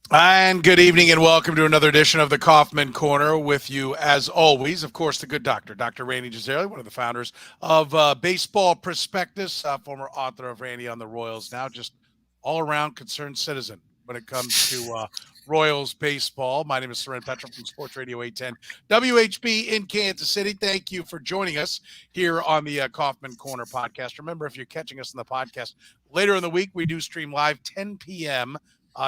And good evening and welcome to another edition of the Kaufman Corner with you as always, of course, the good doctor, Dr. Rany Jazayerli, one of the founders of Baseball Prospectus, former author of Randy on the Royals, now just all-around concerned citizen when it comes to Royals baseball. My name is Soren Petro from Sports Radio 810 WHB in Kansas City. Thank you for joining us here on the Kaufman Corner podcast. Remember, if you're catching us in the podcast later in the week, we do stream live 10 p.m.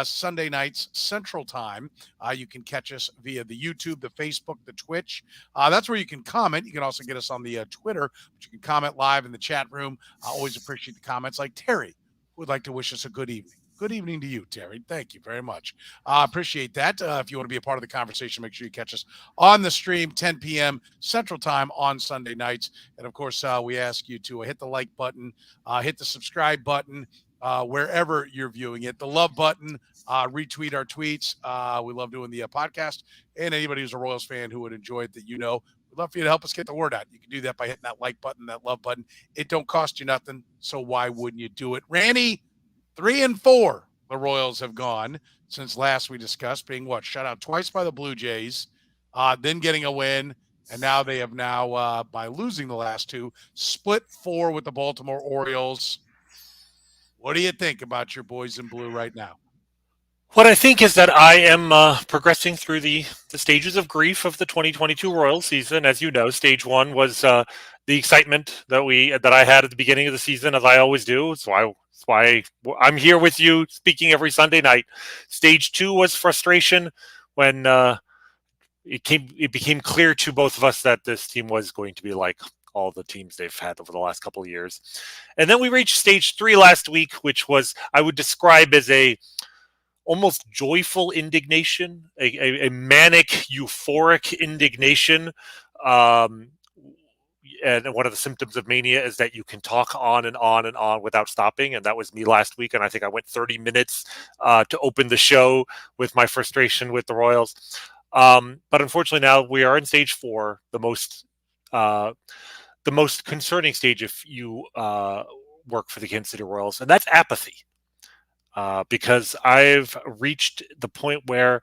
Sunday nights Central Time. You can catch us via the YouTube, the Facebook, the Twitch. That's where you can comment. You can also get us on the Twitter, but you can comment live in the chat room. I always appreciate the comments. Like Terry would like to wish us a good evening. Good evening to you, Terry. Thank you very much. Appreciate that. If you want to be a part of the conversation, make sure you catch us on the stream, 10 p.m. Central Time on Sunday nights. And, of course, we ask you to hit the like button, hit the subscribe button, wherever you're viewing it. The love button, retweet our tweets. We love doing the podcast. And anybody who's a Royals fan who would enjoy it that we'd love for you to help us get the word out. You can do that by hitting that like button, that love button. It don't cost you nothing, so why wouldn't you do it? Randy, 3-4 the Royals have gone since last we discussed, being shut out twice by the Blue Jays, then getting a win. And now they have by losing the last two, split 4 with the Baltimore Orioles. What do you think about your boys in blue right now? What I think is that I am progressing through the stages of grief of the 2022 Royals season. As you know, stage 1 was the excitement that I had at the beginning of the season, as I always do. So that's why I'm here with you speaking every Sunday night. Stage 2 was frustration when it became clear to both of us that this team was going to be like all the teams they've had over the last couple of years. And then we reached stage 3 last week, which was, I would describe as a almost joyful indignation, a manic, euphoric indignation. And one of the symptoms of mania is that you can talk on and on and on without stopping. And that was me last week. And I think I went 30 minutes to open the show with my frustration with the Royals. But unfortunately, now we are in stage 4, the most concerning stage if you work for the Kansas City Royals, and that's apathy. Because I've reached the point where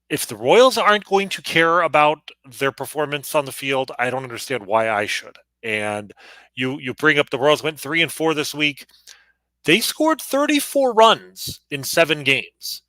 if the Royals aren't going to care about their performance on the field, I don't understand why I should. And you bring up the Royals went 3-4 this week. They scored 34 runs in 7 games.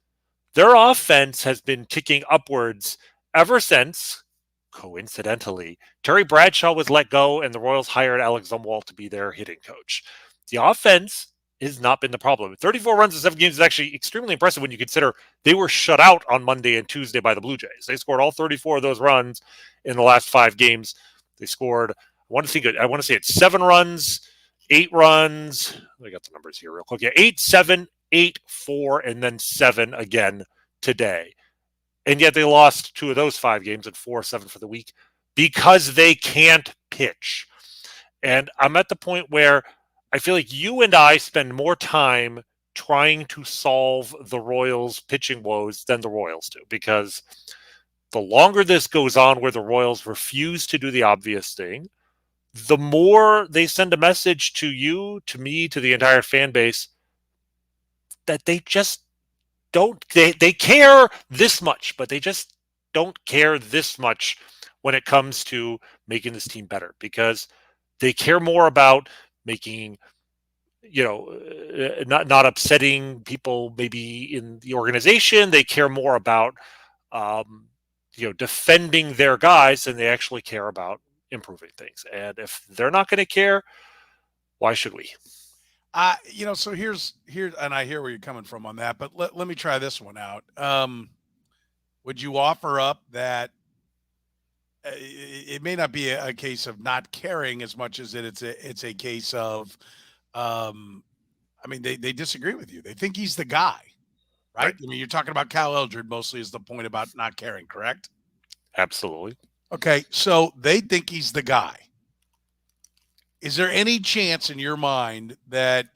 Their offense has been ticking upwards ever since, coincidentally, Terry Bradshaw was let go and the Royals hired Alex Zumwalt to be their hitting coach. The offense has not been the problem. 34 runs in 7 games is actually extremely impressive when you consider they were shut out on Monday and Tuesday by the Blue Jays. They scored all 34 of those runs in the last 5 games. They scored, I want to say it's 7 runs, 8 runs. I got the numbers here real quick. Yeah, 8, 7, 8, 4, and then 7 again today. And yet they lost 2 of those 5 games and 4-7 for the week because they can't pitch. And I'm at the point where I feel like you and I spend more time trying to solve the Royals' pitching woes than the Royals do, because the longer this goes on where the Royals refuse to do the obvious thing, the more they send a message to you, to me, to the entire fan base that they just don't, they care this much, but they just don't care this much when it comes to making this team better, because they care more about making, not upsetting people maybe in the organization. They care more about, defending their guys than they actually care about improving things. And if they're not going to care, why should we? So here's, and I hear where you're coming from on that, but let me try this one out. Would you offer up that it may not be a case of not caring as much as it's a case of, they disagree with you. They think he's the guy, right? I mean, you're talking about Cal Eldred mostly is the point about not caring, correct? Absolutely. Okay, so they think he's the guy. Is there any chance in your mind that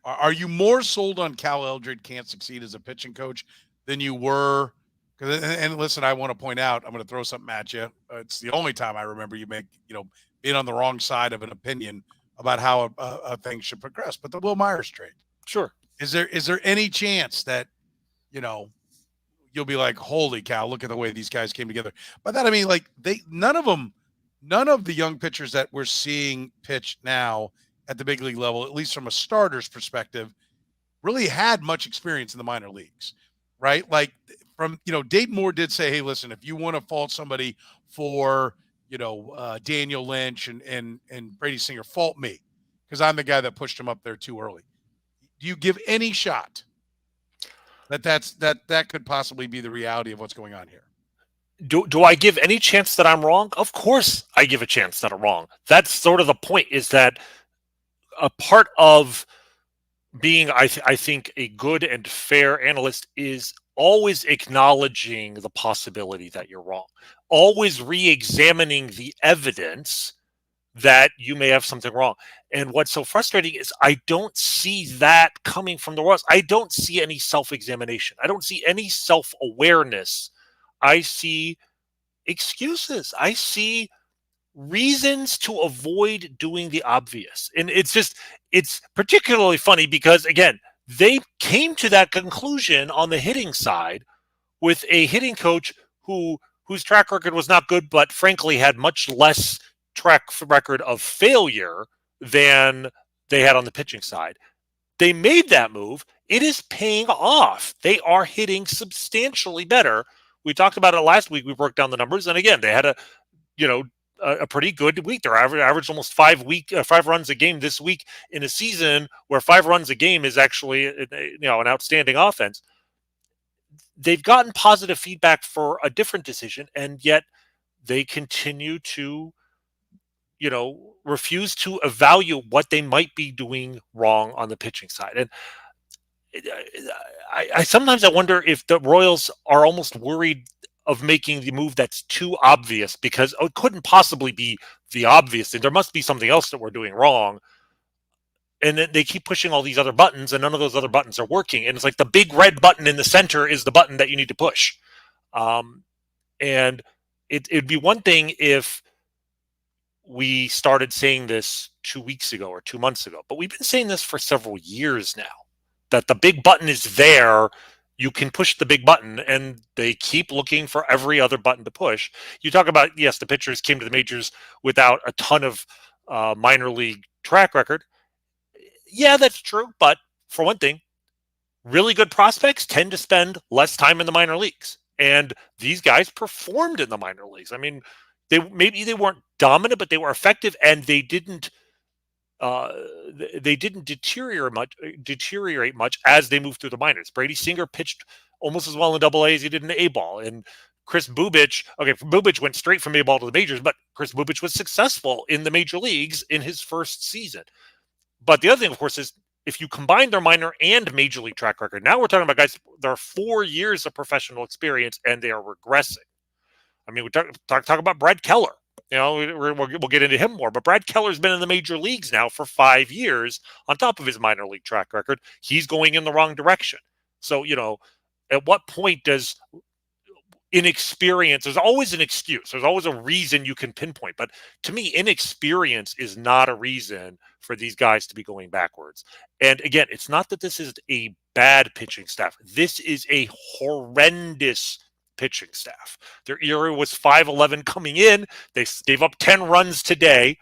are you more sold on Cal Eldred can't succeed as a pitching coach than you were? And listen, I want to point out, I'm going to throw something at you. It's the only time I remember you being on the wrong side of an opinion about how a thing should progress. But the Will Myers trade. Sure. Is there any chance that, you know, you'll be like, holy cow, look at the way these guys came together? By that I mean, like, none of the young pitchers that we're seeing pitch now at the big league level, at least from a starter's perspective, really had much experience in the minor leagues, right? Like, from, Dayton Moore did say, hey, listen, if you want to fault somebody for, Daniel Lynch and BradySinger, fault me, because I'm the guy that pushed him up there too early. Do you give any shot that could possibly be the reality of what's going on here? Do I give any chance that I'm wrong? Of course I give a chance that I'm wrong. That's sort of the point, is that a part of being, I think, a good and fair analyst is always acknowledging the possibility that you're wrong, always re-examining the evidence that you may have something wrong. And what's so frustrating is I don't see that coming from the Royals. I don't see any self-examination. I don't see any self-awareness. I see excuses. I see reasons to avoid doing the obvious. And it's particularly funny because, again, they came to that conclusion on the hitting side with a hitting coach whose track record was not good, but frankly had much less track record of failure than they had on the pitching side. They made that move. It is paying off. They are hitting substantially better. We talked about it last week. We broke down the numbers, and again, they had a pretty good week. They're averaged almost 5 runs a game this week in a season where 5 runs a game is actually an outstanding offense. They've gotten positive feedback for a different decision, and yet they continue to refuse to evaluate what they might be doing wrong on the pitching side. And I sometimes wonder if the Royals are almost worried of making the move that's too obvious, because it couldn't possibly be the obvious thing. There must be something else that we're doing wrong. And then they keep pushing all these other buttons, and none of those other buttons are working. And it's like the big red button in the center is the button that you need to push. And it'd be one thing if we started saying this 2 weeks ago or 2 months ago, but we've been saying this for several years now, that the big button is there. You can push the big button, and they keep looking for every other button to push. You talk about, yes, the pitchers came to the majors without a ton of minor league track record. Yeah, that's true. But for one thing, really good prospects tend to spend less time in the minor leagues. And these guys performed in the minor leagues. I mean, maybe they weren't dominant, but they were effective, and they didn't deteriorate much as they moved through the minors. BradySinger pitched almost as well in Double-A as he did in A-ball, and Kris Bubic. Bubic went straight from A-ball to the majors, but Kris Bubic was successful in the major leagues in his first season. But the other thing, of course, is if you combine their minor and major league track record, now we're talking about guys. There are 4 years of professional experience, and they are regressing. I mean, we talk about Brad Keller. We'll get into him more, but Brad Keller's been in the major leagues now for 5 years on top of his minor league track record. He's going in the wrong direction. So, at what point does inexperience, there's always an excuse. There's always a reason you can pinpoint. But to me, inexperience is not a reason for these guys to be going backwards. And again, it's not that this is a bad pitching staff. This is a horrendous pitching staff. Their ERA was 5.11 coming in. They gave up 10 runs today.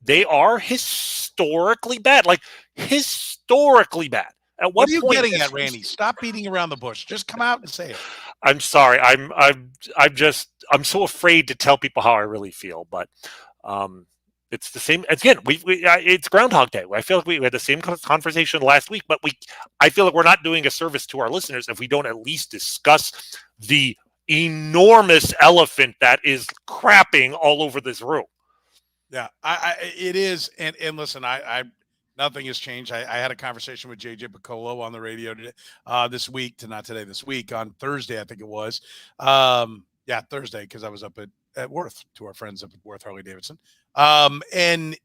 They are historically bad, like historically bad. At what are you getting at, Rany? Stop beating around the bush. Just come out and say it. I'm sorry. I'm so afraid to tell people how I really feel, but it's the same. Again, it's Groundhog Day. I feel like we had the same conversation last week, but I feel like we're not doing a service to our listeners if we don't at least discuss the enormous elephant that is crapping all over this room. Yeah, it is. And listen, nothing has changed. I had a conversation with J.J. Piccolo on the radio today, this week, on Thursday, I think it was. Thursday, because I was up at Worth, to our friends up at Worth Harley-Davidson. And,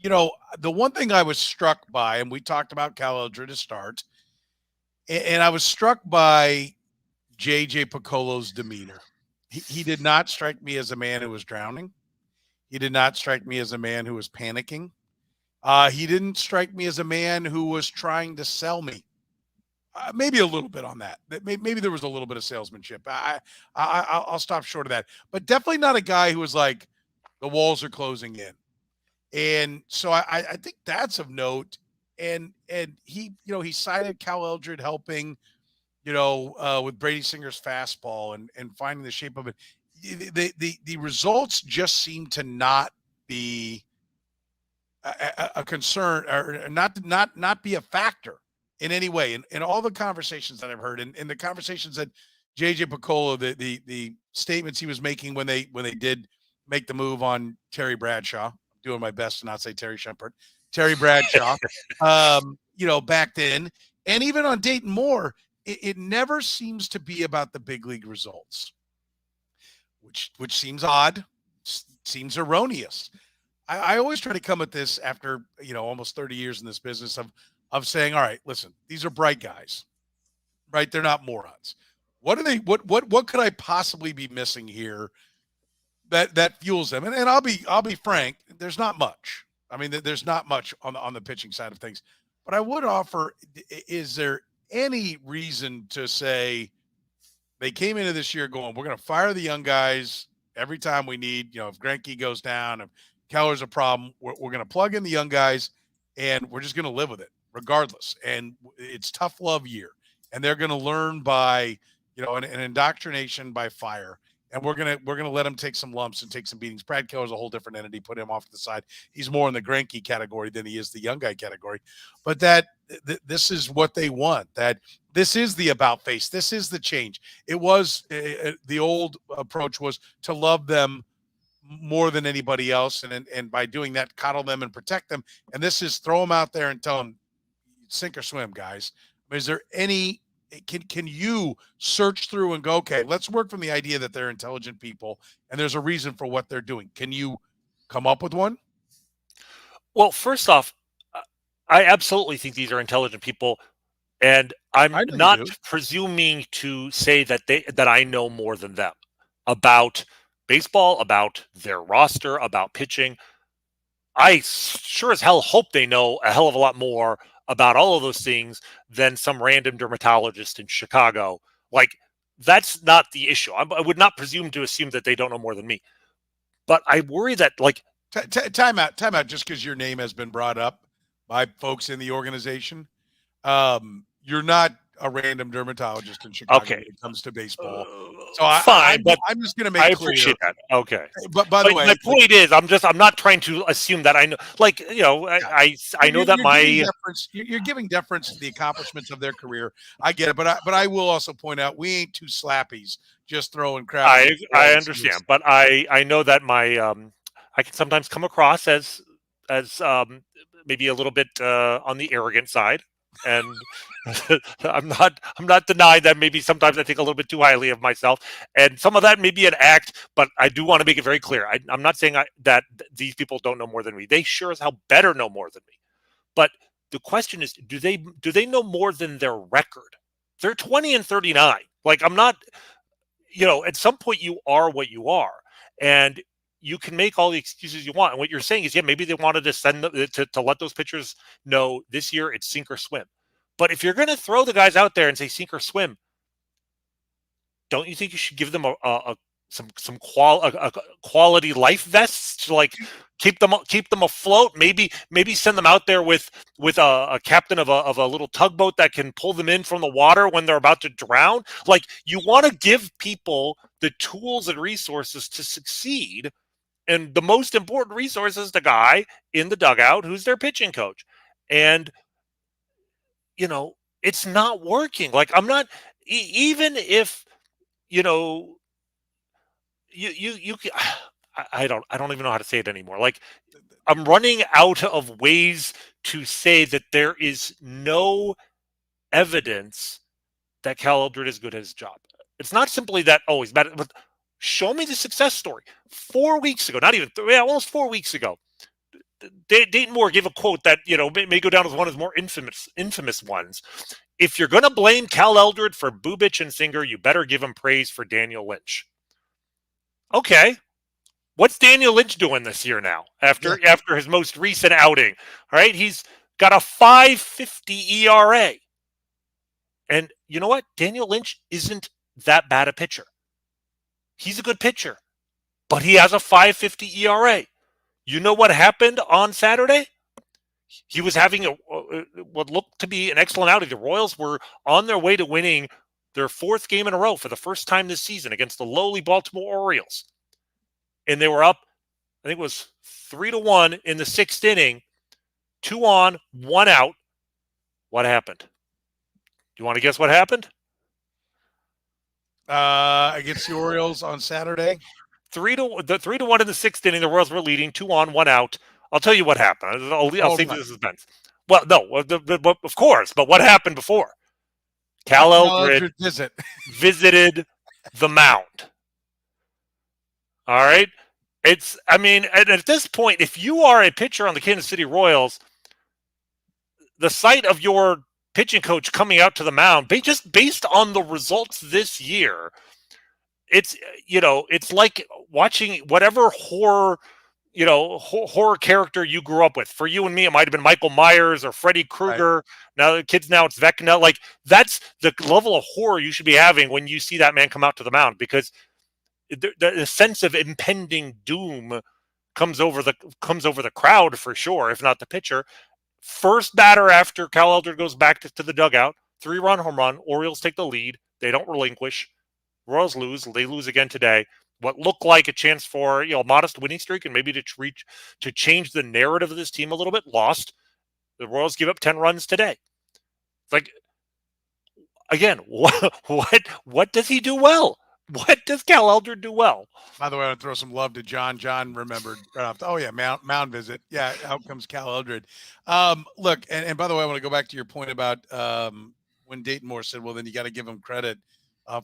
the one thing I was struck by, and we talked about Cal Eldred to start, and I was struck by J.J. Piccolo's demeanor. He did not strike me as a man who was drowning. He did not strike me as a man who was panicking. He didn't strike me as a man who was trying to sell me. maybe a little bit on that. Maybe there was a little bit of salesmanship. I'll stop short of that, but definitely not a guy who was like, the walls are closing in. And so I think that's of note. And he, he cited Cal Eldred helping, with BradySinger's fastball and finding the shape of it. The results just seem to not be a concern, or not be a factor in any way. In all the conversations that I've heard, and in the conversations that JJ Picola, the statements he was making when they did make the move on Terry Bradshaw, I'm doing my best to not say Terry Shepard, Terry Bradshaw, back then, and even on Dayton Moore, it never seems to be about the big league results, which seems odd, seems erroneous. I always try to come at this after, almost 30 years in this business of saying, all right, listen, these are bright guys, right? They're not morons. What could I possibly be missing here that fuels them? And I'll be frank, there's not much. I mean, there's not much on the pitching side of things, but I would offer, is there any reason to say they came into this year going, we're going to fire the young guys every time we need, if Greinke goes down, if Keller's a problem, we're going to plug in the young guys and we're just going to live with it regardless. And it's tough love year, and they're going to learn by, an indoctrination by fire. And we're going to let him take some lumps and take some beatings. Brad Keller's a whole different entity. Put him off to the side. He's more in the Greinke category than he is the young guy category. But this is what they want. That this is the about face. This is the change. It was the old approach was to love them more than anybody else, and by doing that, coddle them and protect them. And this is throw them out there and tell them, sink or swim, guys. I mean, is there any? Can you search through and go, okay, let's work from the idea that they're intelligent people and there's a reason for what they're doing? Can you come up with one? Well, first off, I absolutely think these are intelligent people, and I'm not presuming to say that I know more than them about baseball, about their roster, about pitching. I sure as hell hope they know a hell of a lot more about all of those things than some random dermatologist in Chicago. Like, that's not the issue. I would not presume to assume that they don't know more than me. But I worry that, like... Time out, just because your name has been brought up by folks in the organization. You're not a random dermatologist in Chicago when it comes to baseball. So I'm just going to make clear. I appreciate that. Okay. But by the way, my point is, I'm not trying to assume that I know. Like, I know that you're giving deference to the accomplishments of their career. I get it, but I will also point out we ain't two slappies just throwing crap. I understand, but I know that I can sometimes come across as maybe a little bit on the arrogant side. And I'm not denying that maybe sometimes I think a little bit too highly of myself, and some of that may be an act, but I do want to make it very clear. I'm not saying that these people don't know more than me. They sure as hell better know more than me. But the question is, do they know more than their record? They're 20-39. Like, I'm not, at some point you are what you are, and you can make all the excuses you want. And what you're saying is, yeah, maybe they wanted to send them to let those pitchers know this year it's sink or swim. But if you're going to throw the guys out there and say sink or swim, don't you think you should give them some quality life vests to, like, keep them afloat? Maybe send them out there with a captain of a little tugboat that can pull them in from the water when they're about to drown. Like, you want to give people the tools and resources to succeed. And the most important resource is the guy in the dugout who's their pitching coach. And, it's not working. Like, I'm not, even if, you I don't even know how to say it anymore. Like, I'm running out of ways to say that there is no evidence that Cal Eldred is good at his job. It's not simply that, he's bad, but show me the success story. 4 weeks ago, not even almost 4 weeks ago, Dayton Moore gave a quote that may go down as one of his more infamous ones. If you're going to blame Cal Eldred for Bubic and Singer, you better give him praise for Daniel Lynch. Okay, what's Daniel Lynch doing this year now after his most recent outing? All right, he's got a 5.50 ERA. And you know what? Daniel Lynch isn't that bad a pitcher. He's a good pitcher, but he has a 5.50 ERA. You know what happened on Saturday? He was having what looked to be an excellent outing. The Royals were on their way to winning their fourth game in a row for the first time this season against the lowly Baltimore Orioles. And they were up, I think it was 3-1 in the sixth inning, 2 on, 1 out. What happened? Do you want to guess what happened? Against the Orioles on Saturday. 3-1 in the sixth inning. The Royals were leading, 2 on, 1 out. I'll tell you what happened. I'll save the suspense. Well, no, of course. But what happened before? Cal Eldred visited the mound. All right. And at this point, if you are a pitcher on the Kansas City Royals, the sight of your pitching coach coming out to the mound, just based on the results this year, it's like watching whatever horror character you grew up with. For you and me, it might have been Michael Myers or Freddy Krueger. Right. Now the kids, now it's Vecna. Like, that's the level of horror you should be having when you see that man come out to the mound, because the sense of impending doom comes over the crowd for sure, if not the pitcher. First batter after Cal Eldred goes back to the dugout, 3-run home run. Orioles take the lead. They don't relinquish. Royals lose. They lose again today. What looked like a chance for a modest winning streak and maybe to change the narrative of this team a little bit, lost. The Royals give up 10 runs today. It's like, again, what does he do well? What does Cal Eldred do well? By the way, I want to throw some love to John. John remembered right off. Oh yeah, mound visit. Yeah, out comes Cal Eldred. Look, and by the way, I want to go back to your point about when Dayton Moore said, "Well, then you got to give him credit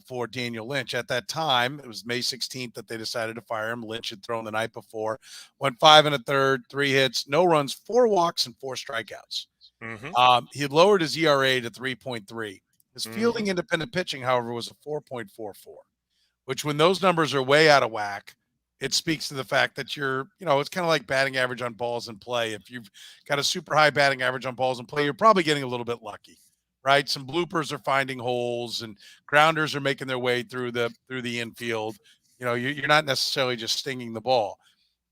for Daniel Lynch." At that time, it was May 16th that they decided to fire him. Lynch had thrown the night before, went 5 1/3, 3 hits, no runs, 4 walks, and 4 strikeouts. Mm-hmm. He had lowered his ERA to 3.3. His Mm-hmm. fielding independent pitching, however, was a 4.44. Which, when those numbers are way out of whack, it speaks to the fact that it's kind of like batting average on balls in play. If you've got a super high batting average on balls in play, you're probably getting a little bit lucky, right? Some bloopers are finding holes and grounders are making their way through the infield. You're not necessarily just stinging the ball.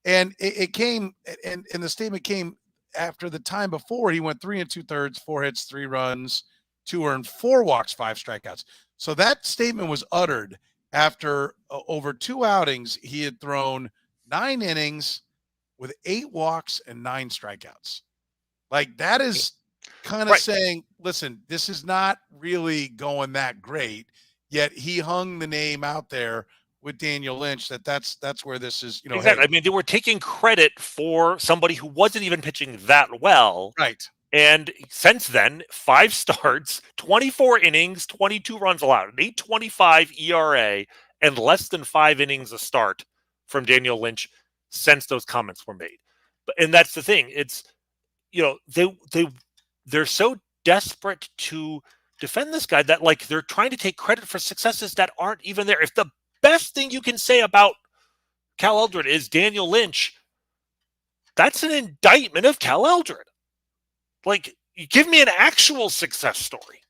And it came, and the statement came after the time before he went 3 2/3, 4 hits, 3 runs, 2 earned, 4 walks, 5 strikeouts. So that statement was uttered after over 2 outings. He had thrown 9 innings with 8 walks and 9 strikeouts. Like, that is kind of saying, listen, this is not really going that great. Yet he hung the name out there with Daniel Lynch that's where this is, exactly. Hey. I mean, they were taking credit for somebody who wasn't even pitching that well. Right. And since then, 5 starts, 24 innings, 22 runs allowed, an 8.25 ERA, and less than 5 innings a start from Daniel Lynch since those comments were made. And that's the thing. It's, they're so desperate to defend this guy that, like, they're trying to take credit for successes that aren't even there. If the best thing you can say about Cal Eldred is Daniel Lynch, that's an indictment of Cal Eldred. Like, you give me an actual success story.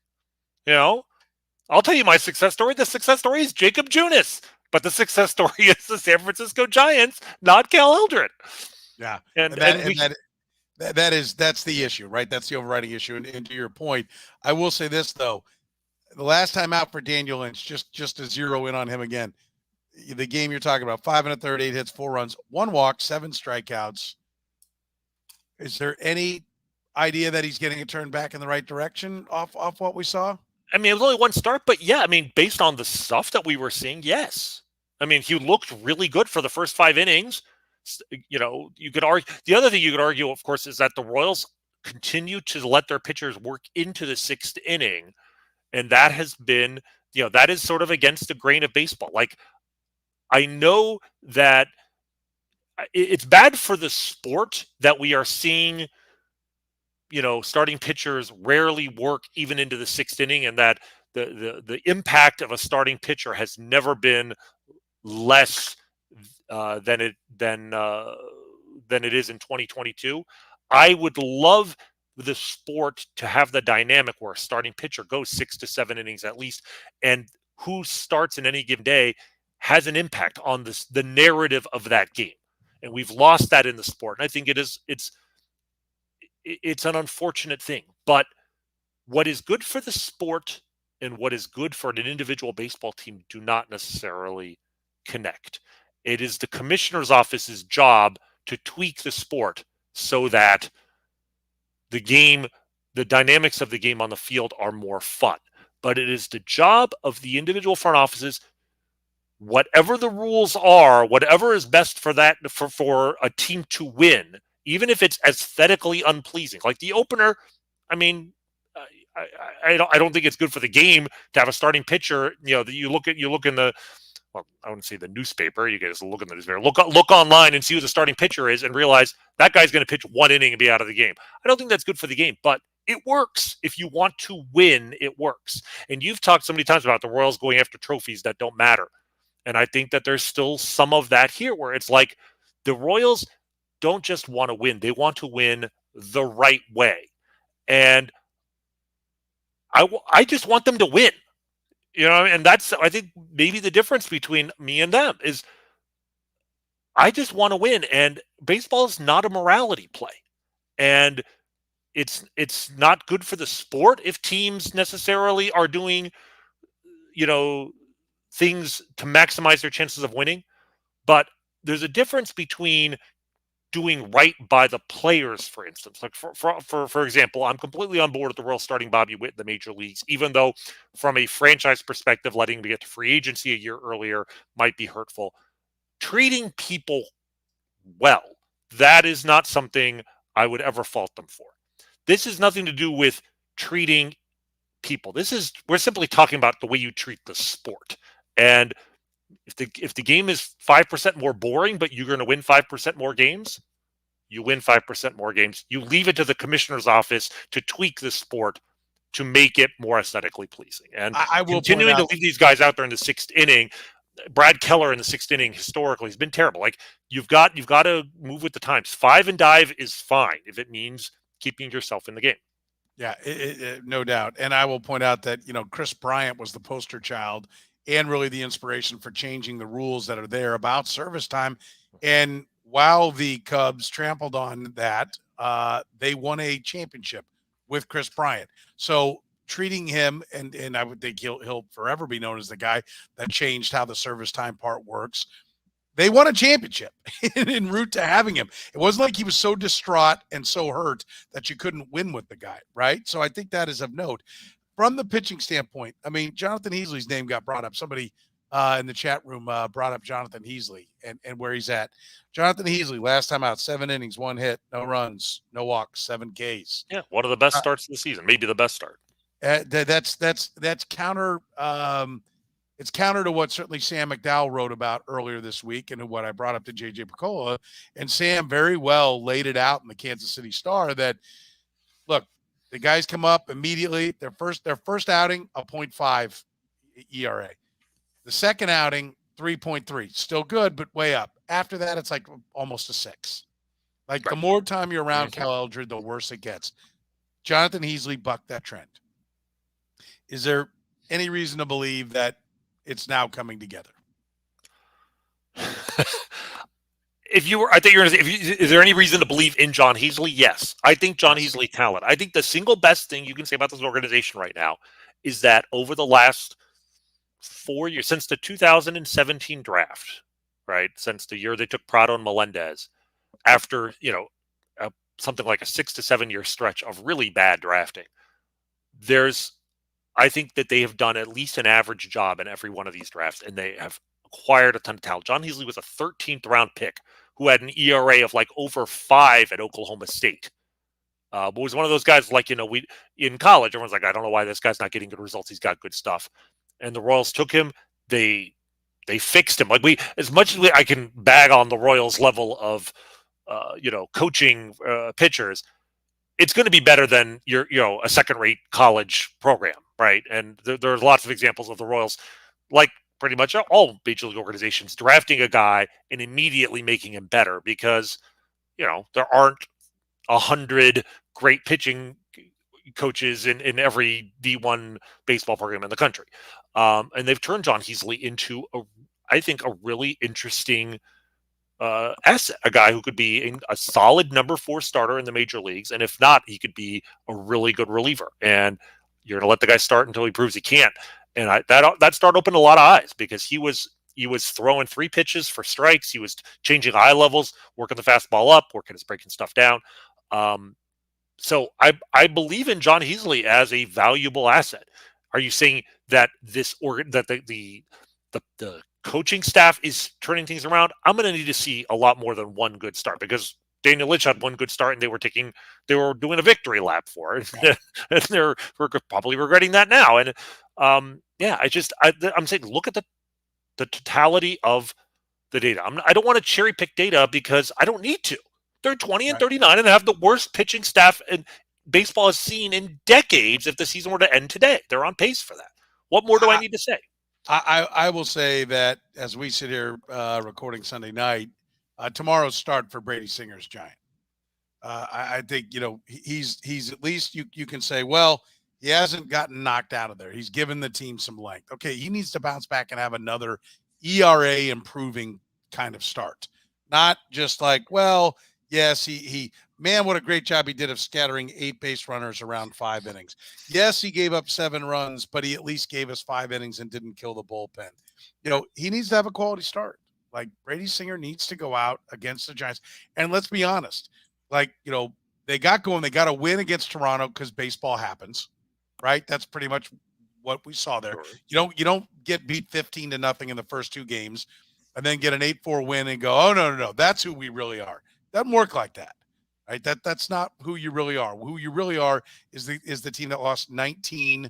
I'll tell you my success story. The success story is Jakob Junis, but the success story is the San Francisco Giants, not Cal Eldred. Yeah, that's the issue, right? That's the overriding issue. And to your point, I will say this though: the last time out for Daniel Lynch, just to zero in on him again, the game you're talking about, 5 1/3, 8 hits, 4 runs, 1 walk, 7 strikeouts. Is there any idea that he's getting a turn back in the right direction off what we saw? I mean, it was only 1 start, but yeah, I mean, based on the stuff that we were seeing, yes. I mean, he looked really good for the first 5 innings. You could argue. The other thing you could argue, of course, is that the Royals continue to let their pitchers work into the 6th inning. And that has been, that is sort of against the grain of baseball. Like, I know that it's bad for the sport that we are seeing, starting pitchers rarely work even into the 6th inning, and that the impact of a starting pitcher has never been less than it is in 2022. I would love the sport to have the dynamic where a starting pitcher goes 6 to 7 innings at least, and who starts in any given day has an impact on the narrative of that game. And we've lost that in the sport. And I think it's an unfortunate thing. But what is good for the sport and what is good for an individual baseball team do not necessarily connect. It is the commissioner's office's job to tweak the sport so that the dynamics of the game on the field are more fun. But it is the job of the individual front offices, whatever the rules are, whatever is best for a team to win, even if it's aesthetically unpleasing. Like the opener, I mean, I don't think it's good for the game to have a starting pitcher. You look in the, well, I wouldn't say the newspaper. You guys look in the newspaper. Look online and see who the starting pitcher is, and realize that guy's going to pitch 1 inning and be out of the game. I don't think that's good for the game, but it works. If you want to win, it works. And you've talked so many times about the Royals going after trophies that don't matter, and I think that there's still some of that here, where it's like the Royals don't just want to win; they want to win the right way, and I just want them to win. And that's, I think, maybe the difference between me and them is I just want to win. And baseball is not a morality play. And it's not good for the sport if teams necessarily are doing, things to maximize their chances of winning. But there's a difference between doing right by the players, for instance. Like for example, I'm completely on board with the Royals starting Bobby Witt in the major leagues, even though from a franchise perspective, letting him get to free agency a year earlier might be hurtful. Treating people well, that is not something I would ever fault them for. This has nothing to do with treating people. We're simply talking about the way you treat the sport. And if the game is 5% more boring, but you're going to win 5% more games, you win 5% more games. You leave it to the commissioner's office to tweak the sport to make it more aesthetically pleasing. And I will continuing to leave these guys out there in the 6th inning, Brad Keller in the 6th inning historically has been terrible. Like you've got to move with the times. 5 and dive is fine if it means keeping yourself in the game. Yeah, no doubt. And I will point out that, Chris Bryant was the poster child and really the inspiration for changing the rules that are there about service time. And while the Cubs trampled on that, they won a championship with Chris Bryant. So treating him, and I would think he'll forever be known as the guy that changed how the service time part works. They won a championship en route to having him. It wasn't like he was so distraught and so hurt that you couldn't win with the guy, right? So I think that is of note. From the pitching standpoint, I mean, Jonathan Heasley's name got brought up. Somebody in the chat room brought up Jonathan Heasley and where he's at. Jonathan Heasley, last time out, 7 innings, 1 hit, no runs, no walks, 7 Ks. Yeah, one of the best starts of the season, maybe the best start. That's counter. It's counter to what certainly Sam McDowell wrote about earlier this week and what I brought up to JJ Picola. And Sam very well laid it out in the Kansas City Star that, look, the guys come up immediately. Their first outing, a 0.5 ERA. The second outing, 3.3. Still good, but way up. After that, it's like almost a 6. Like the more time you're around Cal Eldred, the worse it gets. Jonathan Heasley bucked that trend. Is there any reason to believe that it's now coming together? Is there any reason to believe in John Heasley? Yes. I think John Heasley talent. I think the single best thing you can say about this organization right now is that over the last 4 years, since the 2017 draft, right, since the year they took Prado and Melendez, after, something like a 6 to 7 year stretch of really bad drafting, I think that they have done at least an average job in every one of these drafts, and they have acquired a ton of talent. John Heasley was a 13th round pick who had an ERA of like over 5 at Oklahoma State. But was one of those guys like, we in college, everyone's like, I don't know why this guy's not getting good results. He's got good stuff. And the Royals took him. They fixed him. Like as much as I can bag on the Royals level of, coaching pitchers, it's going to be better than a second-rate college program, right? And there's lots of examples of the Royals, like pretty much all major league organizations, drafting a guy and immediately making him better because, there aren't 100 great pitching coaches in every D1 baseball program in the country. And they've turned John Heasley into, I think, a really interesting asset, a guy who could be a solid number 4 starter in the major leagues. And if not, he could be a really good reliever. And you're going to let the guy start until he proves he can't. And that start opened a lot of eyes because he was throwing 3 pitches for strikes. He was changing eye levels, working the fastball up, working his breaking stuff down. So I believe in John Heasley as a valuable asset. Are you saying that the coaching staff is turning things around? I'm going to need to see a lot more than one good start, because Daniel Lynch had one good start and they were doing a victory lap for it. And they're probably regretting that now. And I'm saying, look at the totality of the data. I don't want to cherry pick data because I don't need to. They're 20 and 39 and have the worst pitching staff in baseball has seen in decades. If the season were to end today, they're on pace for that. What more do I need to say? I will say that as we sit here recording Sunday night, tomorrow's start for BradySinger's Giant. I think, he's at least you can say, well, he hasn't gotten knocked out of there. He's given the team some length. Okay, he needs to bounce back and have another ERA improving kind of start. Not just like, well, yes, man, what a great job he did of scattering 8 base runners around 5 innings. Yes, he gave up 7 runs, but he at least gave us 5 innings and didn't kill the bullpen. He needs to have a quality start. Like, BradySinger needs to go out against the Giants. And let's be honest, they got going. They got a win against Toronto because baseball happens, right? That's pretty much what we saw there. Sure. You don't get beat 15-0 in the first 2 games and then get an 8-4 win and go, oh, no, that's who we really are. Doesn't work like that, right? That's not who you really are. Who you really are is the team that lost 19.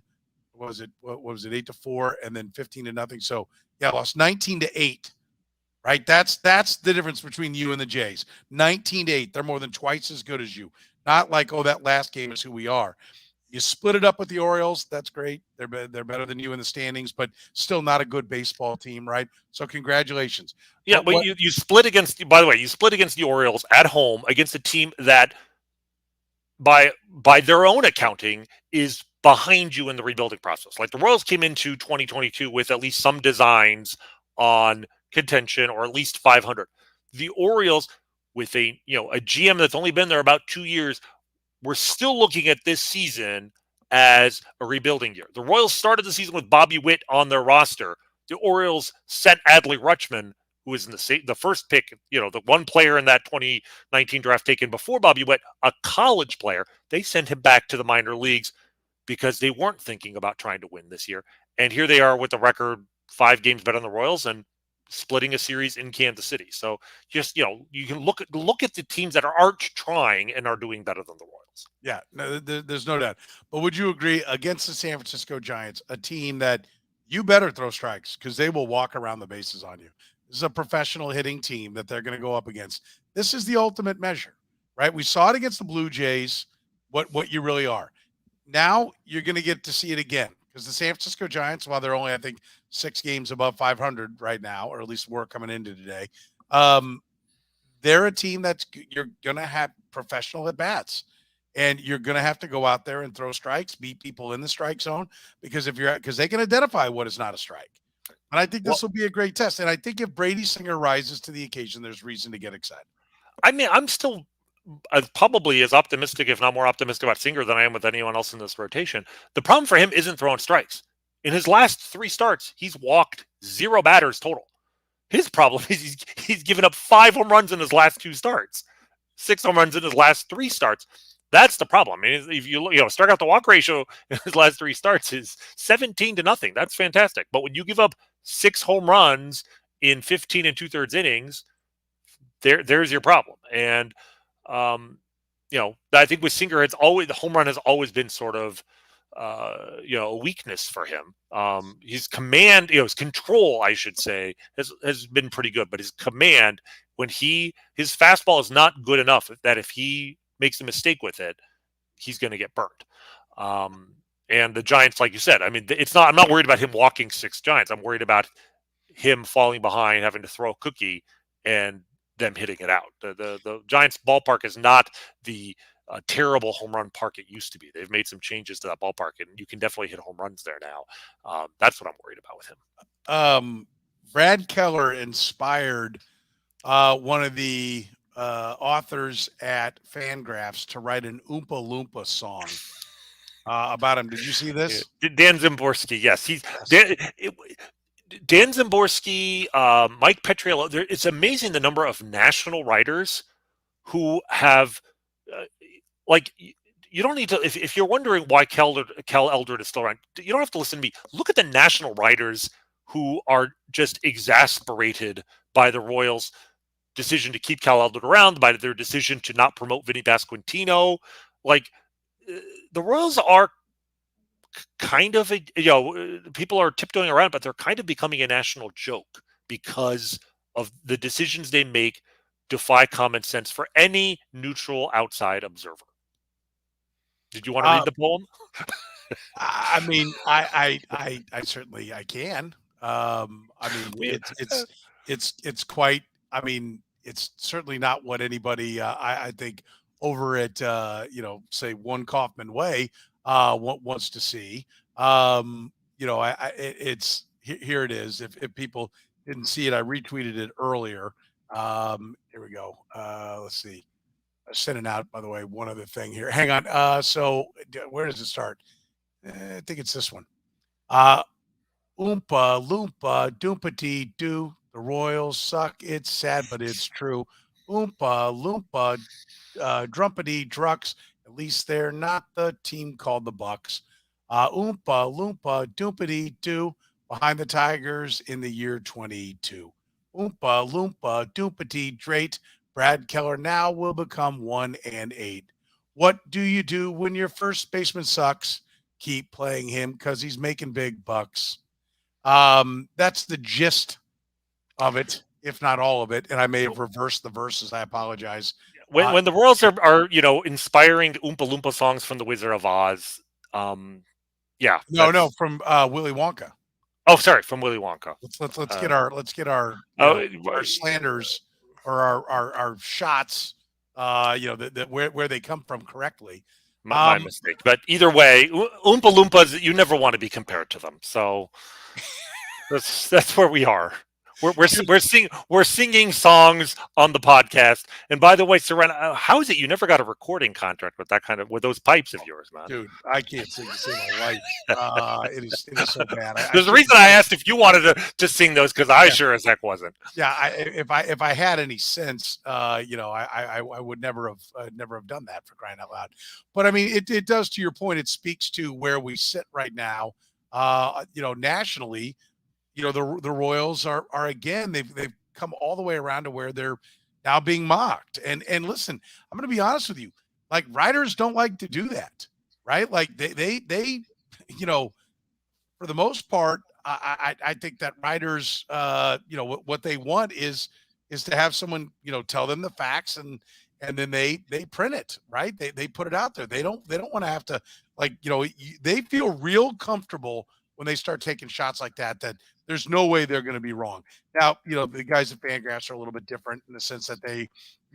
What was it 8-4 and then 15-0. So lost 19-8. Right? That's the difference between you and the Jays. 19-8. They're more than twice as good as you. Not like, oh, that last game is who we are. You split it up with the Orioles. That's great. They're better than you in the standings, but still not a good baseball team, right? So congratulations. Yeah, but you split against. By the way, you split against the Orioles at home against a team that, by their own accounting, is behind you in the rebuilding process. Like, the Royals came into 2022 with at least some designs on contention, or at least 500. The Orioles, with a GM that's only been there about 2 years, we're still looking at this season as a rebuilding year. The Royals started the season with Bobby Witt on their roster. The Orioles sent Adley Rutschman, who was in the first pick, the one player in that 2019 draft taken before Bobby Witt, a college player. They sent him back to the minor leagues because they weren't thinking about trying to win this year. And here they are with a record 5 games better than the Royals and splitting a series in Kansas City. So just, you can look at the teams that aren't trying and are doing better than the Royals. Yeah, no, there's no doubt. But would you agree, against the San Francisco Giants, a team that you better throw strikes because they will walk around the bases on you? This is a professional hitting team that they're going to go up against. This is the ultimate measure, right? We saw it against the Blue Jays, what you really are. Now you're going to get to see it again. Because the San Francisco Giants, while they're only, I think, 6 games above 500 right now, or at least we're coming into today, they're a team you're going to have professional at-bats. And you're going to have to go out there and throw strikes, beat people in the strike zone, because they can identify what is not a strike. And I think this will be a great test. And I think if BradySinger rises to the occasion, there's reason to get excited. I mean, I'm still probably as optimistic, if not more optimistic, about Singer than I am with anyone else in this rotation. The problem for him isn't throwing strikes. In his last 3 starts, he's walked 0 batters total. His problem is he's given up 5 home runs in his last 2 starts, 6 home runs in his last 3 starts. That's the problem. I mean, if you strikeout to walk ratio in his last 3 starts is 17-0. That's fantastic. But when you give up 6 home runs in 15 2/3 innings, there's your problem. And I think with Singer, the home run has always been sort of, a weakness for him. His command, his control, I should say, has been pretty good, but his command, his fastball is not good enough that if he makes a mistake with it, he's going to get burnt. And the Giants, like you said, I mean, I'm not worried about him walking 6 Giants. I'm worried about him falling behind, having to throw a cookie, and them hitting it out. The Giants ballpark is not the a terrible home run park it used to be. They've made some changes to that ballpark, and you can definitely hit home runs there now. That's what I'm worried about with him. Brad Keller inspired one of the authors at Fangraphs to write an Oompa Loompa song about him. Did you see this? Dan Szymborski, yes. Dan Szymborski, Mike Petriello. It's amazing the number of national writers who have, you don't need to, if you're wondering why Cal Eldred is still around, you don't have to listen to me. Look at the national writers who are just exasperated by the Royals' decision to keep Cal Eldred around, by their decision to not promote Vinny Pasquantino. The Royals are kind of people are tiptoeing around, but they're kind of becoming a national joke because of the decisions they make defy common sense for any neutral outside observer. Did you want to read the poem? I mean, I certainly I can. I mean, it's quite. I mean, it's certainly not what anybody I think over at say One Kaufman Way wants to see. It's here it is. If people didn't see it, I retweeted it earlier. Here we go. Let's see. I'm sending out, by the way, one other thing here. Hang on. So where does it start? I think it's this one. Oompa Loompa Doompity Doo. The Royals suck. It's sad, but it's true. Oompa Loompa Drumpity Drux. At least they're not the team called the Bucks. Oompa Loompa Doompity Doo. Behind the Tigers in the year 22. Oompa Loompa Doompity Drate. Brad Keller now will become 1-8. What do you do when your first baseman sucks? Keep playing him because he's making big bucks. That's the gist of it, if not all of it. And I may have reversed the verses. I apologize. When the Royals are inspiring Oompa Loompa songs from The Wizard of Oz. From Willy Wonka. Oh, sorry, from Willy Wonka. Let's get our slanders or our shots, where they come from correctly. My mistake. But either way, Oompa Loompas, you never want to be compared to them. So that's where we are. We're singing songs on the podcast. And by the way, Soren, how is it you never got a recording contract with those pipes of yours, man? Dude, I can't sing my life. It is so bad. There's a reason I asked if you wanted to sing those, because I sure as heck wasn't. Yeah, if I had any sense, I would never have done that, for crying out loud. But I mean, it does, to your point. It speaks to where we sit right now. Nationally. The Royals are again, they've come all the way around to where they're now being mocked. And listen, I'm going to be honest with you. Like, writers don't like to do that, right? Like they for the most part, I think that writers, what they want is to have someone, tell them the facts and then they print it, right? They put it out there. They don't want to have to, they feel real comfortable when they start taking shots like that there's no way they're going to be wrong. Now, the guys at Fangraphs are a little bit different in the sense that they,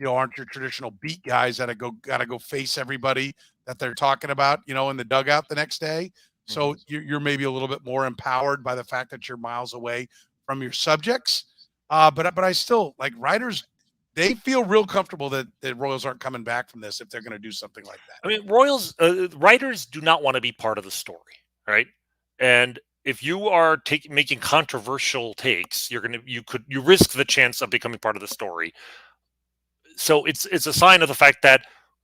aren't your traditional beat guys that got to go face everybody that they're talking about, in the dugout the next day. So you're maybe a little bit more empowered by the fact that you're miles away from your subjects. But I still, like, writers, they feel real comfortable that the Royals aren't coming back from this if they're going to do something like that. I mean, Royals writers do not want to be part of the story, right? And if you are making controversial takes, you risk the chance of becoming part of the story. So it's a sign of the fact that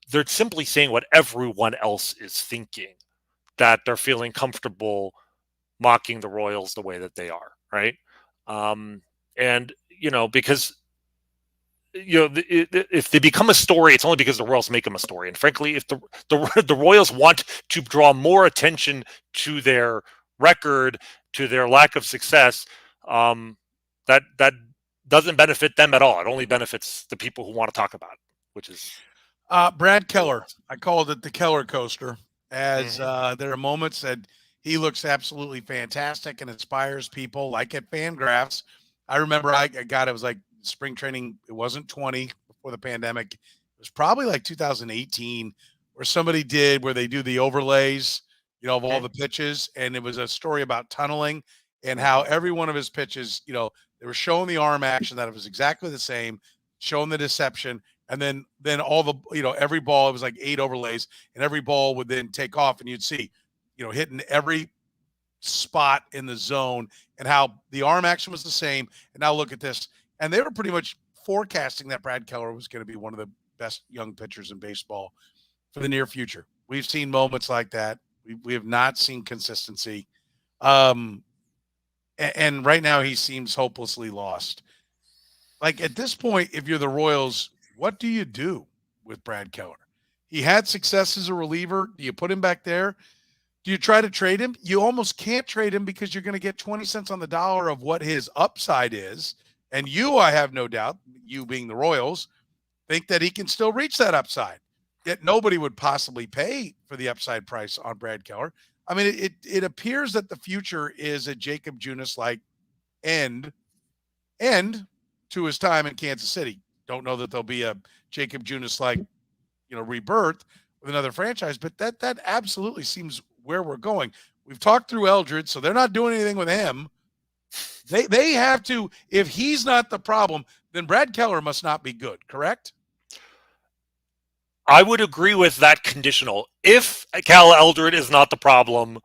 they're simply saying what everyone else is thinking, that they're feeling comfortable mocking the Royals the way that they are, right? Because if they become a story, it's only because the Royals make them a story. And frankly, if the Royals want to draw more attention to their record, to their lack of success, that doesn't benefit them at all. It only benefits the people who want to talk about it, which is Brad Keller. I called it the Keller Coaster, as there are moments that he looks absolutely fantastic and inspires people, like at Fangraphs. I remember it was like spring training. It wasn't 20 before the pandemic. It was probably like 2018 where somebody did where they do the overlays, of all Mhm. the pitches, and it was a story about tunneling and how every one of his pitches, they were showing the arm action that it was exactly the same, showing the deception, and then all the every ball, it was like 8 overlays, and every ball would then take off, and you'd see, hitting every spot in the zone, and how the arm action was the same. And now look at this, and they were pretty much forecasting that Brad Keller was going to be one of the best young pitchers in baseball for the near future. We've seen moments like that. We have not seen consistency. And right now he seems hopelessly lost. Like at this point, if you're the Royals, what do you do with Brad Keller? He had success as a reliever. Do you put him back there? Do you try to trade him? You almost can't trade him because you're going to get 20 cents on the dollar of what his upside is. And I have no doubt, you being the Royals, think that he can still reach that upside. Yet nobody would possibly pay for the upside price on Brad Keller. I mean, it appears that the future is a Jakob Junis like end to his time in Kansas City. Don't know that there'll be a Jakob Junis like rebirth with another franchise, but that absolutely seems where we're going. We've talked through Eldred, so they're not doing anything with him. They have to. If he's not the problem, then Brad Keller must not be good. Correct? I would agree with that conditional. If Cal Eldred is not the problem,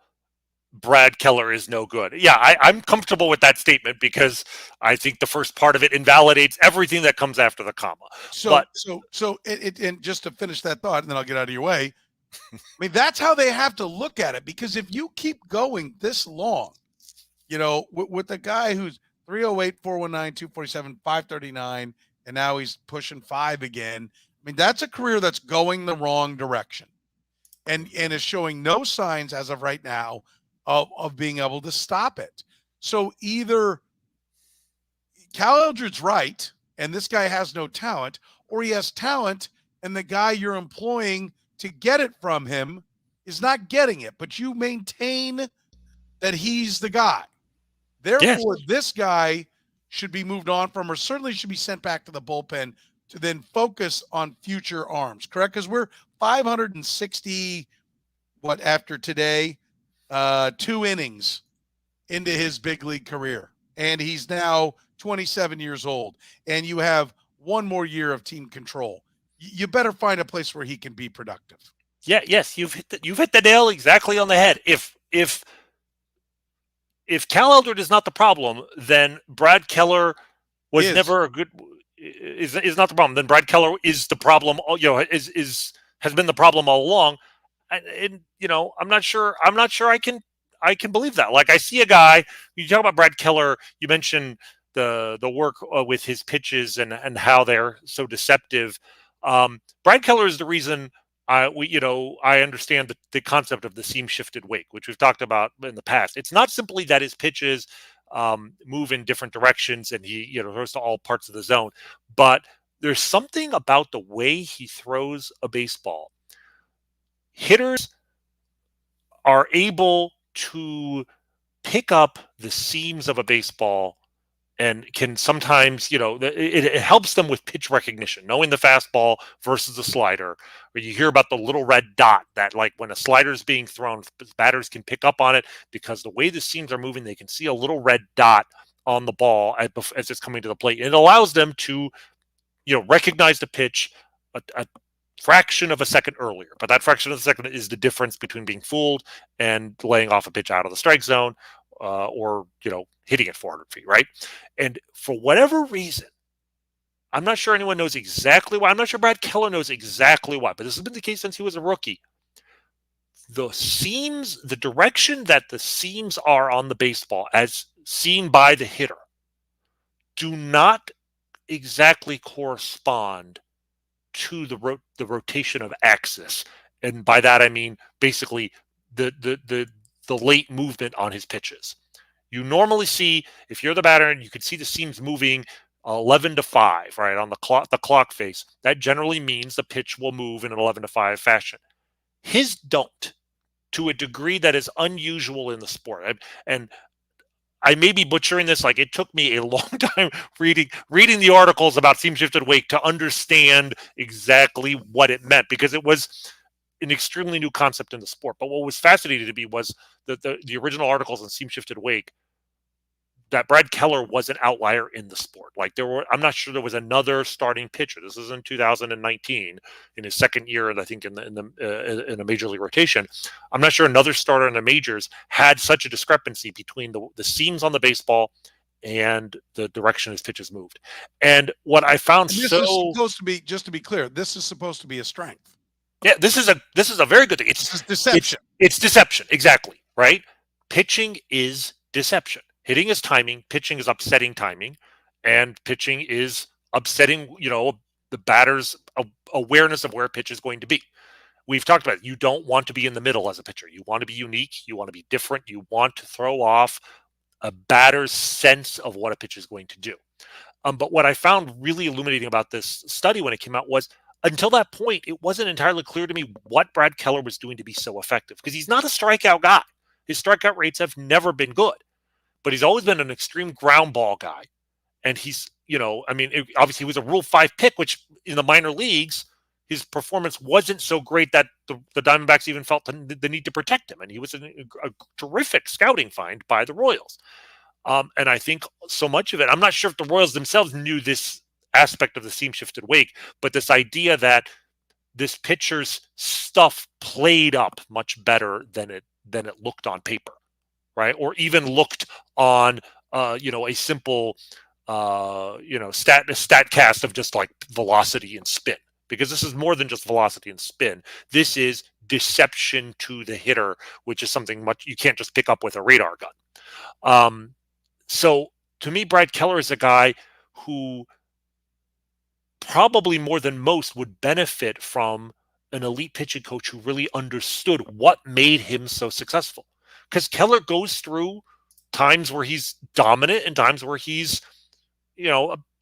Brad Keller is no good. Yeah, I'm comfortable with that statement because I think the first part of it invalidates everything that comes after the comma. So and just to finish that thought, and then I'll get out of your way. I mean, that's how they have to look at it, because if you keep going this long, with a guy who's 308, 419, 247, 539, and now he's pushing 5 again. I mean, that's a career that's going the wrong direction and is showing no signs as of right now of being able to stop it. So either Cal Eldred's right and this guy has no talent, or he has talent and the guy you're employing to get it from him is not getting it, but you maintain that he's the guy. Therefore, Yes. This guy should be moved on from, or certainly should be sent back to the bullpen to then focus on future arms, correct? Because we're 560, after today, 2 innings into his big league career. And he's now 27 years old. And you have 1 more year of team control. You better find a place where he can be productive. Yeah, yes, you've hit the nail exactly on the head. If Cal Eldred is not the problem, then Brad Keller was never a good is not the problem. Then Brad Keller is the problem. Has been the problem all along. And I'm not sure I can believe that. Like, I see a guy. You talk about Brad Keller. You mentioned the work with his pitches and how they're so deceptive. Brad Keller is the reason I understand the concept of the seam shifted wake, which we've talked about in the past. It's not simply that his pitches move in different directions and he throws to all parts of the zone, but there's something about the way he throws a baseball. Hitters are able to pick up the seams of a baseball and can sometimes, it helps them with pitch recognition, knowing the fastball versus the slider. Or you hear about the little red dot that, like, when a slider is being thrown, batters can pick up on it because the way the seams are moving, they can see a little red dot on the ball as it's coming to the plate. And it allows them to, recognize the pitch a fraction of a second earlier. But that fraction of a second is the difference between being fooled and laying off a pitch out of the strike zone. Or hitting it 400 feet, right? And for whatever reason, I'm not sure anyone knows exactly why. I'm not sure Brad Keller knows exactly why, but this has been the case since he was a rookie. The seams, the direction that the seams are on the baseball, as seen by the hitter, do not exactly correspond to the rotation of axis. And by that I mean basically the late movement on his pitches. You normally see, if you're the batter, and you can see the seams moving 11 to 5, right, on the clock face. That generally means the pitch will move in an 11 to 5 fashion. His don't, to a degree that is unusual in the sport. And I may be butchering this. Like, it took me a long time reading the articles about seam shifted wake to understand exactly what it meant, because it was an extremely new concept in the sport. But what was fascinating to me was the original articles on seam shifted wake, that Brad Keller was an outlier in the sport. Like I'm not sure there was another starting pitcher. This is in 2019, in his second year, I think in a major league rotation. I'm not sure another starter in the majors had such a discrepancy between the seams on the baseball and the direction his pitches moved. And what I found is supposed to be, just to be clear, this is supposed to be a strength. Yeah, this is a very good thing. It's deception. It's deception, exactly, right? Pitching is deception. Hitting is timing, pitching is upsetting timing, and pitching is upsetting, the batter's awareness of where a pitch is going to be. We've talked about it. You don't want to be in the middle as a pitcher. You want to be unique. You want to be different. You want to throw off a batter's sense of what a pitch is going to do. But what I found really illuminating about this study when it came out was, until that point, it wasn't entirely clear to me what Brad Keller was doing to be so effective, because he's not a strikeout guy. His strikeout rates have never been good, but he's always been an extreme ground ball guy. And he's, obviously he was a Rule 5 pick, which in the minor leagues, his performance wasn't so great that the Diamondbacks even felt the need to protect him. And he was a terrific scouting find by the Royals. And I think so much of it, I'm not sure if the Royals themselves knew this aspect of the seam shifted wake, but this idea that this pitcher's stuff played up much better than it looked on paper, right? Or even looked on a simple stat cast of just like velocity and spin, because this is more than just velocity and spin. This is deception to the hitter, which is something much you can't just pick up with a radar gun. So to me, Brad Keller is a guy who probably more than most would benefit from an elite pitching coach who really understood what made him so successful. Because Keller goes through times where he's dominant and times where he's,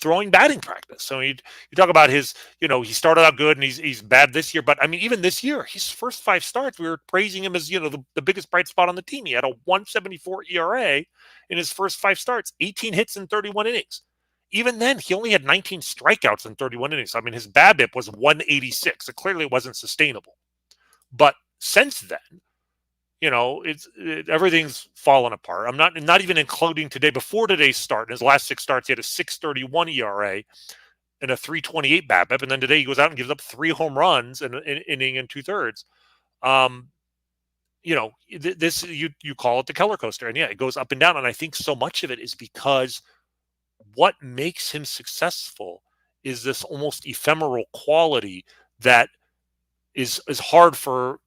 throwing batting practice. So you talk about his, he started out good and he's bad this year. But I mean, even this year, his first 5 starts, we were praising him as, the biggest bright spot on the team. He had a 1.74 ERA in his first 5 starts, 18 hits in 31 innings. Even then, he only had 19 strikeouts in 31 innings. I mean, his BABIP was 186. So clearly it wasn't sustainable. But since then, everything's fallen apart. I'm not even including today. Before today's start, in his last 6 starts, he had a 6.31 ERA and a 3.28 BABIP. And then today he goes out and gives up 3 home runs in an inning and 2/3. This you call it the Keller Coaster, and yeah, it goes up and down. And I think so much of it is because what makes him successful is this almost ephemeral quality that is hard for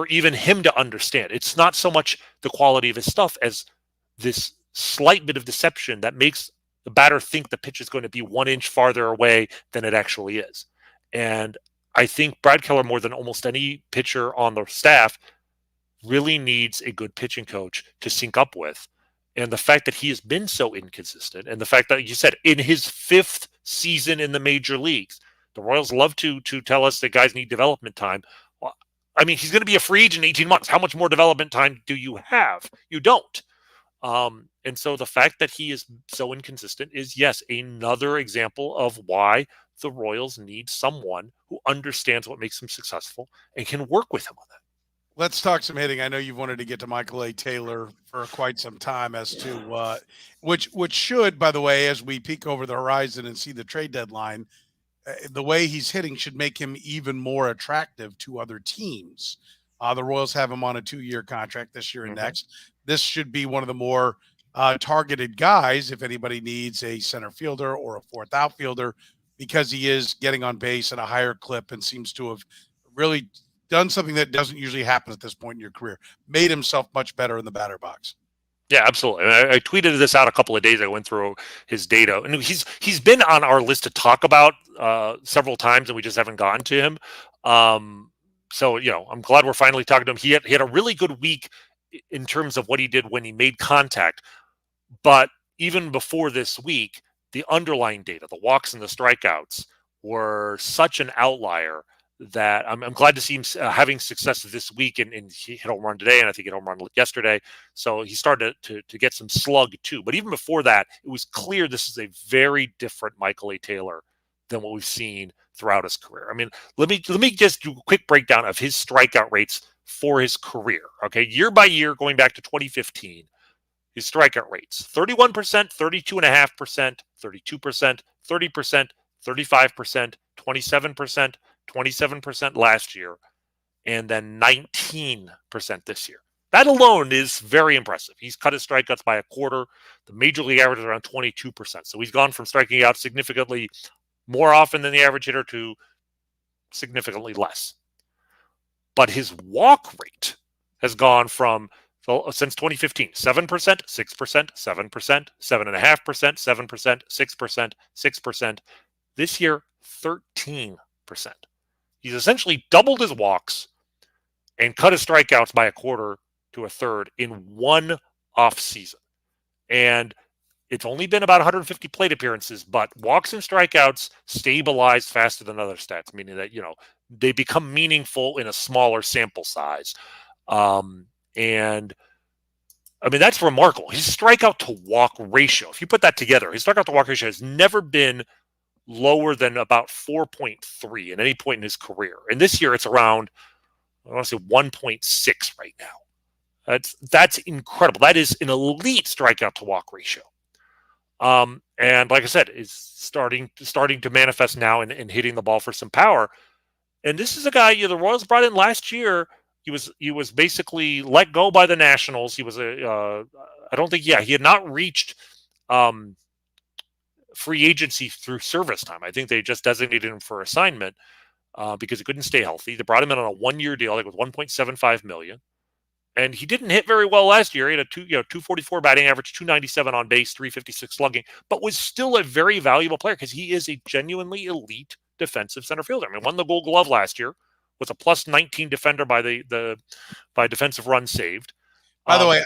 even him to understand. It's not so much the quality of his stuff as this slight bit of deception that makes the batter think the pitch is going to be 1 inch farther away than it actually is. And I think Brad Keller, more than almost any pitcher on the staff, really needs a good pitching coach to sync up with. And the fact that he has been so inconsistent, and the fact that you said in his 5th season in the major leagues, the Royals love to tell us that guys need development time. I mean, he's going to be a free agent in 18 months. How much more development time do you have? You don't. And so the fact that he is so inconsistent is, yes, another example of why the Royals need someone who understands what makes him successful and can work with him on that. Let's talk some hitting. I know you've wanted to get to Michael A. Taylor for quite some time as to which should, by the way, as we peek over the horizon and see the trade deadline, the way he's hitting should make him even more attractive to other teams. The Royals have him on a 2-year contract this year and next. This should be one of the more targeted guys if anybody needs a center fielder or a 4th outfielder, because he is getting on base at a higher clip and seems to have really done something that doesn't usually happen at this point in your career, made himself much better in the batter box. Yeah, absolutely. I tweeted this out a couple of days. I went through his data, and he's been on our list to talk about several times, and we just haven't gotten to him. So I'm glad we're finally talking to him. He had a really good week in terms of what he did when he made contact. But even before this week, the underlying data, the walks and the strikeouts, were such an outlier that I'm glad to see him having success this week. And he hit a home run today, and I think he hit a home run yesterday. So he started to get some slug too. But even before that, it was clear this is a very different Michael A. Taylor than what we've seen throughout his career. I mean, let me just do a quick breakdown of his strikeout rates for his career. Okay, year by year, going back to 2015, his strikeout rates: 31%, 32.5%, 32%, 30%, 35%, 27%, 27% last year, and then 19% this year. That alone is very impressive. He's cut his strikeouts by a quarter. The major league average is around 22%. So he's gone from striking out significantly more often than the average hitter to significantly less. But his walk rate has gone from, since 2015, 7%, 6%, 7%, 7.5%, 7%, 6%, 6%. This year, 13%. He's essentially doubled his walks and cut his strikeouts by a quarter to a third in one off season. And it's only been about 150 plate appearances, but walks and strikeouts stabilize faster than other stats, meaning that, they become meaningful in a smaller sample size. And I mean, that's remarkable. His strikeout to walk ratio, if you put that together, his strikeout to walk ratio has never been lower than about 4.3 at any point in his career. And this year it's around, I want to say 1.6 right now. That's incredible. That is an elite strikeout to walk ratio. And like I said, is starting to manifest now and hitting the ball for some power. And this is a guy, the Royals brought in last year. He was basically let go by the Nationals. He was he had not reached free agency through service time. I think they just designated him for assignment because he couldn't stay healthy. They brought him in on a 1-year deal, with $1.75 million. And he didn't hit very well last year. He had a 244 batting average, 297 on base, 356 slugging, but was still a very valuable player because he is a genuinely elite defensive center fielder. I mean, won the Gold Glove last year, was a plus 19 defender by by defensive runs saved. By the way,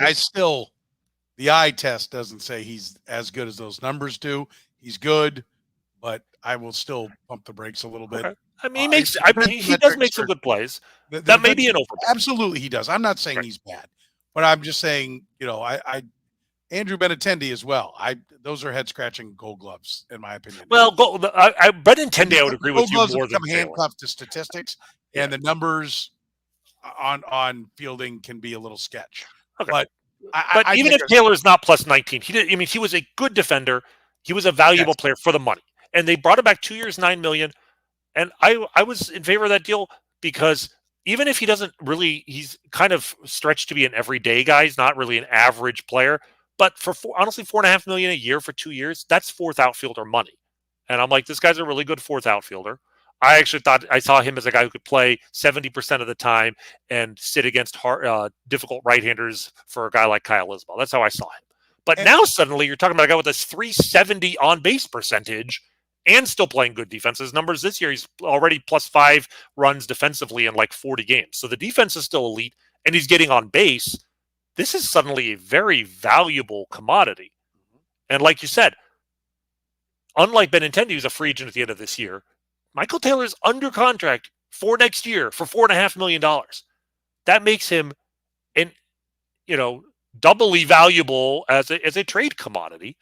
the eye test doesn't say he's as good as those numbers do. He's good, but I will still pump the brakes a little bit. Okay. I mean, he does make some good plays. That may be an overblow. Absolutely, he does. I'm not saying he's bad, but I'm just saying, Andrew Benintendi as well. Those are head scratching Gold Gloves, in my opinion. Well, Benintendi, I would agree with you more than handcuffed to statistics, and the numbers on fielding can be a little sketch. Okay. But even if Taylor's not plus 19, he was a good defender. He was a valuable player for the money, and they brought him back 2 years, $9 million. And I was in favor of that deal because even if he doesn't really, he's kind of stretched to be an everyday guy. He's not really an average player. But for honestly, $4.5 million a year for 2 years, that's fourth outfielder money. And I'm like, this guy's a really good fourth outfielder. I actually thought I saw him as a guy who could play 70% of the time and sit against difficult right-handers for a guy like Kyle Isbell. That's how I saw him. But now suddenly you're talking about a guy with this 370 on-base percentage and still playing good defense. His numbers this year, he's already plus 5 runs defensively in 40 games. So the defense is still elite, and he's getting on base. This is suddenly a very valuable commodity. And like you said, unlike Benintendi, who's a free agent at the end of this year, Michael Taylor's under contract for next year for $4.5 million. That makes him doubly valuable as a trade commodity.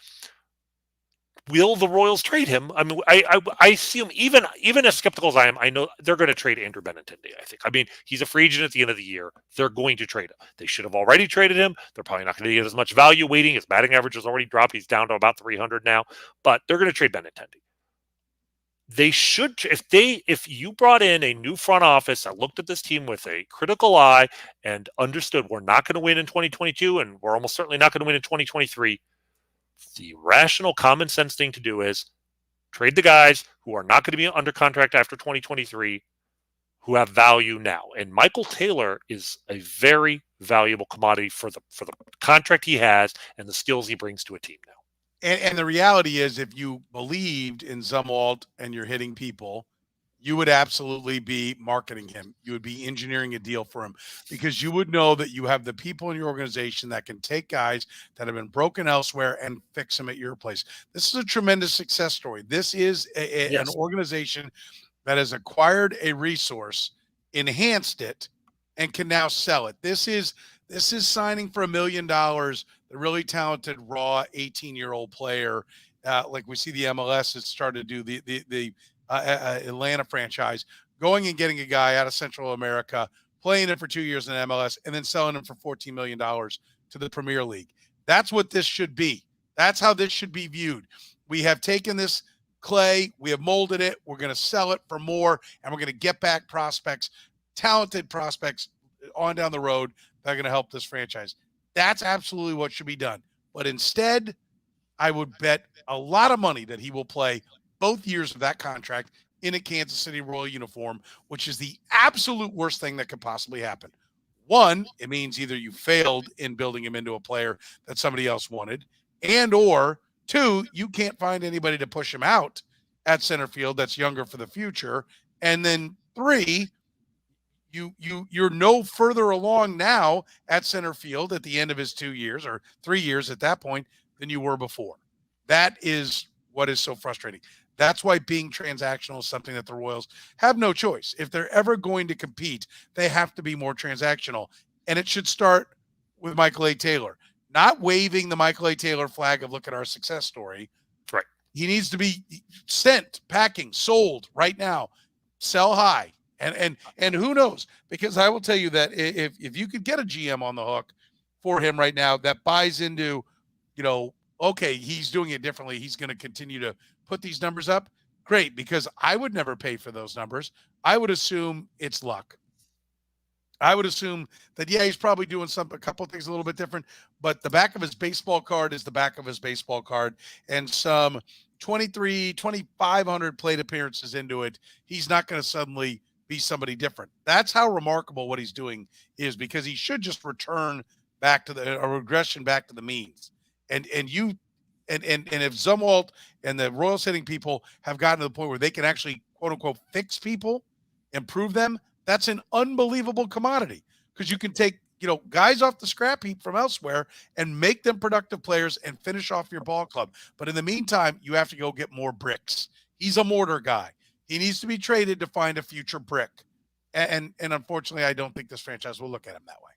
Will the Royals trade him? I mean, I assume even as skeptical as I am, I know they're going to trade Andrew Benintendi, I think. I mean, he's a free agent at the end of the year. They're going to trade him. They should have already traded him. They're probably not going to get as much value waiting. His batting average has already dropped. He's down to about 300 now. But they're going to trade Benintendi. They should, if you brought in a new front office that looked at this team with a critical eye and understood we're not going to win in 2022 and we're almost certainly not going to win in 2023, the rational common sense thing to do is trade the guys who are not going to be under contract after 2023, who have value now. And Michael Taylor is a very valuable commodity for the contract he has and the skills he brings to a team now. And the reality is, if you believed in Zumwalt and you're hitting people, you would absolutely be marketing him. You would be engineering a deal for him because you would know that you have the people in your organization that can take guys that have been broken elsewhere and fix them at your place. This is a tremendous success story. This is an organization that has acquired a resource, enhanced it, and can now sell it. This is signing for $1 million, the really talented, raw 18-year-old player like we see the MLS has started to do the Atlanta franchise, going and getting a guy out of Central America, playing him for 2 years in the MLS, and then selling him for $14 million to the Premier League. That's what this should be. That's how this should be viewed. We have taken this clay, we have molded it, we're going to sell it for more, and we're going to get back prospects, talented prospects on down the road that are going to help this franchise. That's absolutely what should be done. But instead, I would bet a lot of money that he will play both years of that contract in a Kansas City Royal uniform, which is the absolute worst thing that could possibly happen. One, it means either you failed in building him into a player that somebody else wanted, and or two, you can't find anybody to push him out at center field that's younger for the future. And then three, you're no further along now at center field at the end of his 2 years or 3 years at that point than you were before. That is what is so frustrating. That's why being transactional is something that the Royals have no choice. If they're ever going to compete, they have to be more transactional. And it should start with Michael A. Taylor, not waving the Michael A. Taylor flag of look at our success story. Right. He needs to be sent, packing, sold right now, sell high. And who knows? Because I will tell you that if you could get a GM on the hook for him right now that buys into, okay, he's doing it differently, he's going to continue to put these numbers up, great, because I would never pay for those numbers. I would assume it's luck. I would assume that, yeah, he's probably doing a couple of things a little bit different, but the back of his baseball card is the back of his baseball card, and some 2,500 plate appearances into it, he's not going to suddenly be somebody different. That's how remarkable what he's doing is, because he should just return back to a regression back to the means. And if Zumwalt and the Royals hitting people have gotten to the point where they can actually, quote unquote, fix people, improve them, that's an unbelievable commodity, because you can take, guys off the scrap heap from elsewhere and make them productive players and finish off your ball club. But in the meantime, you have to go get more bricks. He's a mortar guy. He needs to be traded to find a future brick. And unfortunately, I don't think this franchise will look at him that way.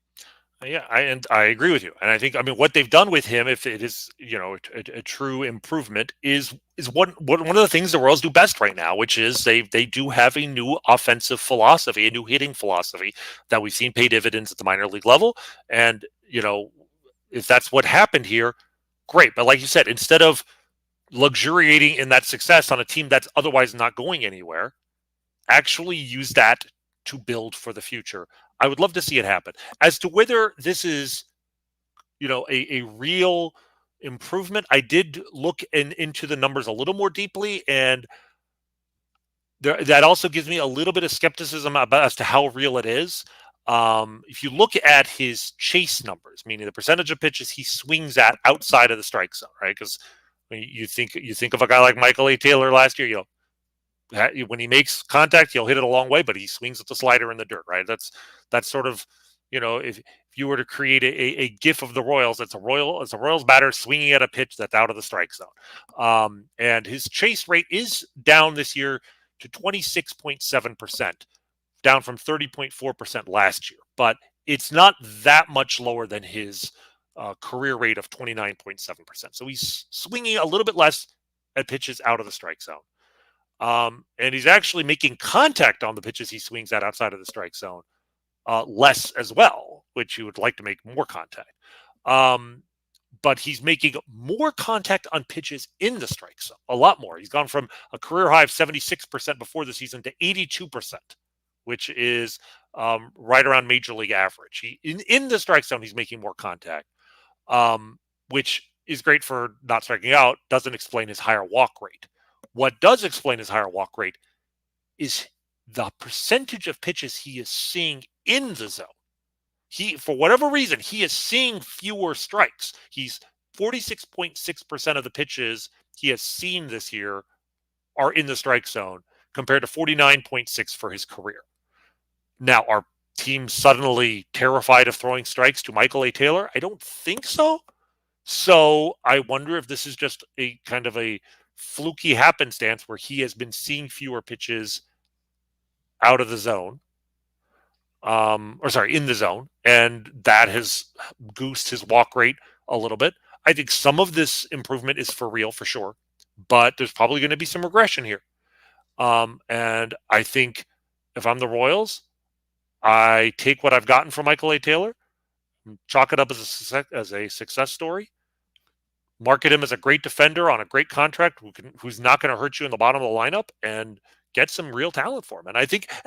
Yeah, I agree with you, and I think what they've done with him, if it is a true improvement, is one of the things the Royals do best right now, which is they do have a new offensive philosophy, a new hitting philosophy that we've seen pay dividends at the minor league level, and if that's what happened here, great. But like you said, instead of luxuriating in that success on a team that's otherwise not going anywhere, actually use that to build for the future. I would love to see it happen. As to whether this is, a real improvement, I did look into the numbers a little more deeply, and that also gives me a little bit of skepticism as to how real it is. If you look at his chase numbers, meaning the percentage of pitches he swings at outside of the strike zone, right? Because you think of a guy like Michael A. Taylor last year, when he makes contact, he'll hit it a long way, but he swings at the slider in the dirt, right? That's sort of, if you were to create a GIF of the Royals, it's a Royals batter swinging at a pitch that's out of the strike zone. And his chase rate is down this year to 26.7%, down from 30.4% last year. But it's not that much lower than his career rate of 29.7%. So he's swinging a little bit less at pitches out of the strike zone. And he's actually making contact on the pitches he swings at outside of the strike zone less as well, which you would like to make more contact. But he's making more contact on pitches in the strike zone, a lot more. He's gone from a career high of 76% before the season to 82%, which is right around major league average. In the strike zone, he's making more contact, which is great for not striking out, doesn't explain his higher walk rate. What does explain his higher walk rate is the percentage of pitches he is seeing in the zone. For whatever reason, he is seeing fewer strikes. He's 46.6% of the pitches he has seen this year are in the strike zone, compared to 49.6% for his career. Now, are teams suddenly terrified of throwing strikes to Michael A. Taylor? I don't think so. So I wonder if this is just a kind of a fluky happenstance where he has been seeing fewer pitches out of the zone, in the zone, and that has goosed his walk rate a little bit. I think some of this improvement is for real, for sure. but there's probably going to be some regression here. And I think if I'm the Royals, I take what I've gotten from Michael A. Taylor, chalk it up as a success story, market him as a great defender on a great contract who's not going to hurt you in the bottom of the lineup, and get some real talent for him. And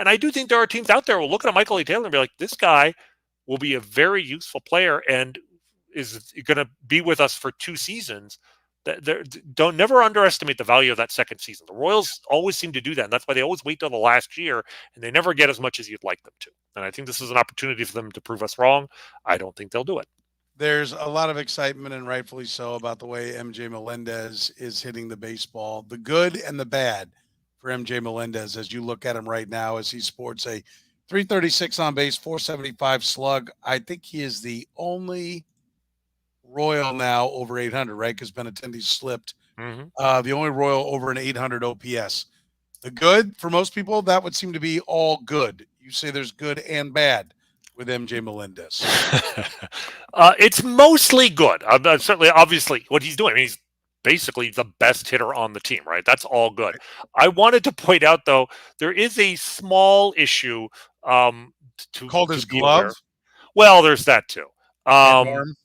I do think there are teams out there who will look at Michael A. Taylor and be like, this guy will be a very useful player and is going to be with us for 2 seasons. Don't never underestimate the value of that second season. The Royals always seem to do that, and that's why they always wait till the last year, and they never get as much as you'd like them to. And I think this is an opportunity for them to prove us wrong. I don't think they'll do it. There's a lot of excitement, and rightfully so, about the way M.J. Melendez is hitting the baseball, the good and the bad for M.J. Melendez as you look at him right now, as he sports a 336 on base, 475 slug. I think he is the only Royal now over 800, right? Because Benintendi slipped. The only Royal over an 800 OPS. The good, for most people, that would seem to be all good. You say there's good and bad with M.J. Melendez. It's mostly good. Certainly, obviously, what he's doing, I mean, he's basically the best hitter on the team, right? That's all good. I wanted to point out, though, there is a small issue called his glove. Well, there's that too. And arm.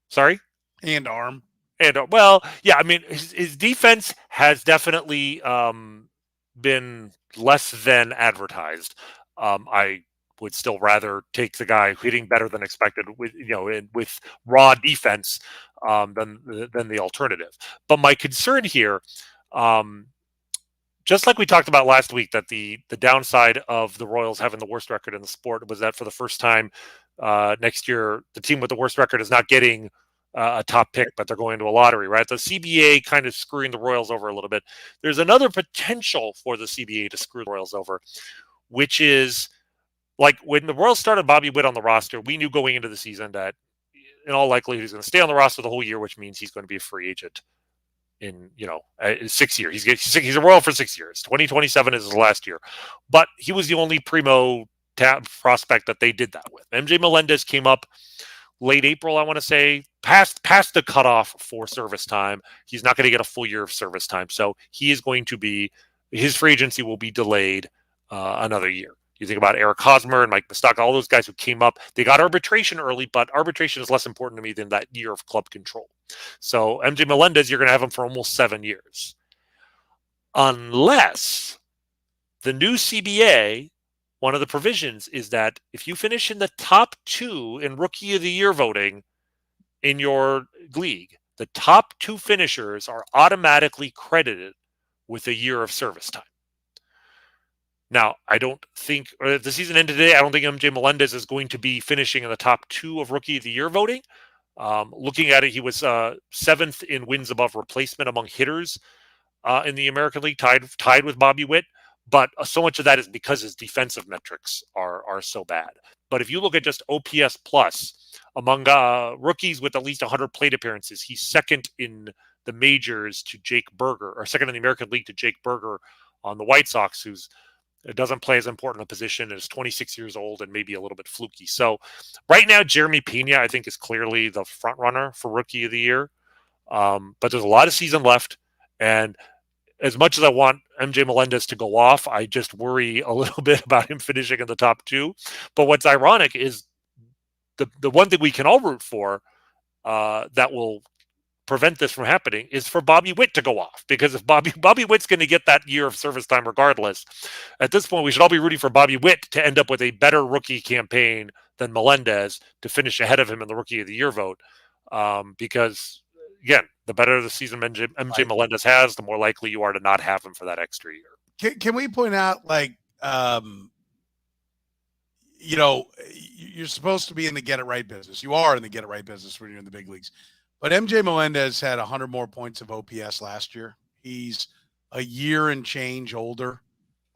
Sorry? And arm. And well, yeah, I mean, his defense has definitely been less than advertised. I would still rather take the guy hitting better than expected with with raw defense than the alternative. But my concern here, just like we talked about last week, that the downside of the Royals having the worst record in the sport was that for the first time next year, the team with the worst record is not getting a top pick, but they're going to a lottery, right? The CBA kind of screwing the Royals over a little bit. There's another potential for the CBA to screw the Royals over, which is, like, when the Royals started Bobby Witt on the roster, we knew going into the season that in all likelihood he's going to stay on the roster the whole year, which means he's going to be a free agent in 6 years. He's a Royal for 6 years. 2027 is his last year, but he was the only primo prospect that they did that with. M.J. Melendez came up late April, I want to say, past the cutoff for service time. He's not going to get a full year of service time, so his free agency will be delayed another year. You think about Eric Hosmer and Mike Moustakas, all those guys who came up. They got arbitration early, but arbitration is less important to me than that year of club control. So M.J. Melendez, you're going to have him for almost 7 years. Unless the new CBA, one of the provisions is that if you finish in the top 2 in Rookie of the Year voting in your league, the top 2 finishers are automatically credited with a year of service time. Now, I don't think, or if the season ended today, I don't think M.J. Melendez is going to be finishing in the top 2 of Rookie of the Year voting. Looking at it, he was 7th in wins above replacement among hitters in the American League, tied with Bobby Witt. But so much of that is because his defensive metrics are so bad. But if you look at just OPS plus among rookies with at least 100 plate appearances, he's second in the majors to Jake Berger, or second in the American League to Jake Berger on the White Sox, who's doesn't play as important a position, is 26 years old and maybe a little bit fluky. So right now, Jeremy Pena, I think, is clearly the front runner for Rookie of the Year. But there's a lot of season left. And as much as I want M.J. Melendez to go off, I just worry a little bit about him finishing in the top 2. But what's ironic is the one thing we can all root for that will prevent this from happening is for Bobby Witt to go off. Because if Bobby Witt's going to get that year of service time regardless, at this point we should all be rooting for Bobby Witt to end up with a better rookie campaign than Melendez to finish ahead of him in the Rookie of the Year vote. Because, again, the better the season M.J. Melendez has, the more likely you are to not have him for that extra year. Can we point out, like, you're supposed to be in the get-it-right business. You are in the get-it-right business when you're in the big leagues. But M.J. Melendez had 100 more points of OPS last year. He's a year and change older.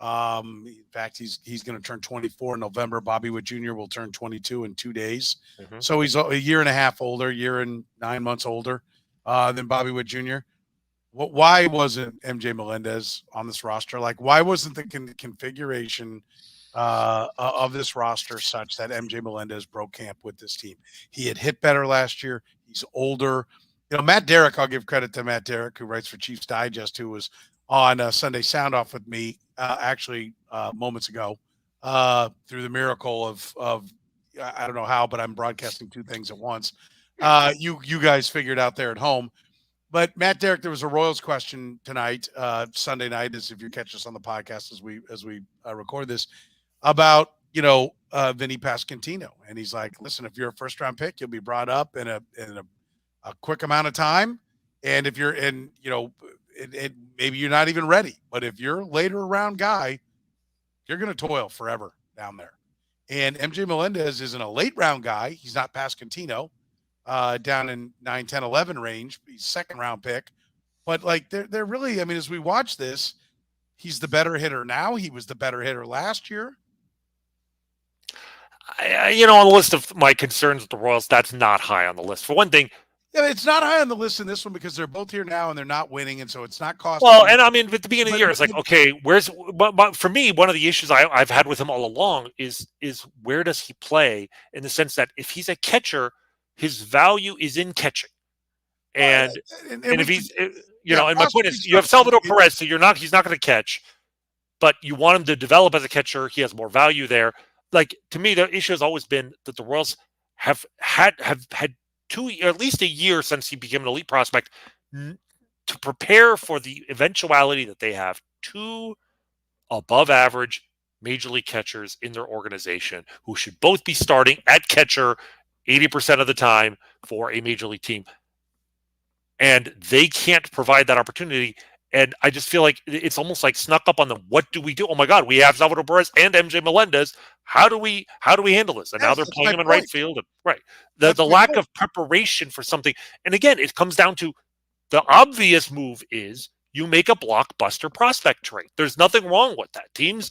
In fact, he's going to turn 24 in November. Bobby Witt Jr. will turn 22 in 2 days. Mm-hmm. So he's a year and a half older, year and 9 months older than Bobby Witt Jr. Why wasn't M.J. Melendez on this roster? Like, why wasn't the configuration of this roster such that M.J. Melendez broke camp with this team? He had hit better last year. He's older. Matt Derrick, I'll give credit to Matt Derrick, who writes for Chiefs Digest, who was on Sunday Sound Off with me moments ago through the miracle of I don't know how, but I'm broadcasting two things at once. You guys figured out there at home. But Matt Derrick, there was a Royals question tonight, Sunday night, as if you catch us on the podcast as we record this, about Vinny Pasquantino, and he's like, listen, if you're a first round pick, you'll be brought up in a quick amount of time, and if you're maybe you're not even ready, but if you're a later round guy, you're going to toil forever down there. And M.J. Melendez isn't a late round guy. He's not Pasquantino. Down in 9, 10, 11 range. He's second round pick. But like they're really, I mean, as we watch this, he's the better hitter now. He was the better hitter last year. On the list of my concerns with the Royals, that's not high on the list. For one thing, yeah, it's not high on the list in this one because they're both here now and they're not winning, and so it's not costing. Well, and I mean, at the beginning of the year, it's like, okay, but for me, one of the issues I've had with him all along is where does he play, in the sense that if he's a catcher, his value is in catching, and if he's, and my point is, you have Salvador Perez, so he's not going to catch, but you want him to develop as a catcher. He has more value there. Like, to me, the issue has always been that the Royals have had at least a year since he became an elite prospect to prepare for the eventuality that they have two above average major league catchers in their organization who should both be starting at catcher 80% of the time for a major league team. And they can't provide that opportunity. And I just feel like it's almost like snuck up on them. What do we do? Oh my God, we have Salvador Perez and M.J. Melendez. How do we handle this? And now they're playing him in right field. And, right. The lack of preparation for something. And again, it comes down to the obvious move is you make a blockbuster prospect trade. There's nothing wrong with that. Teams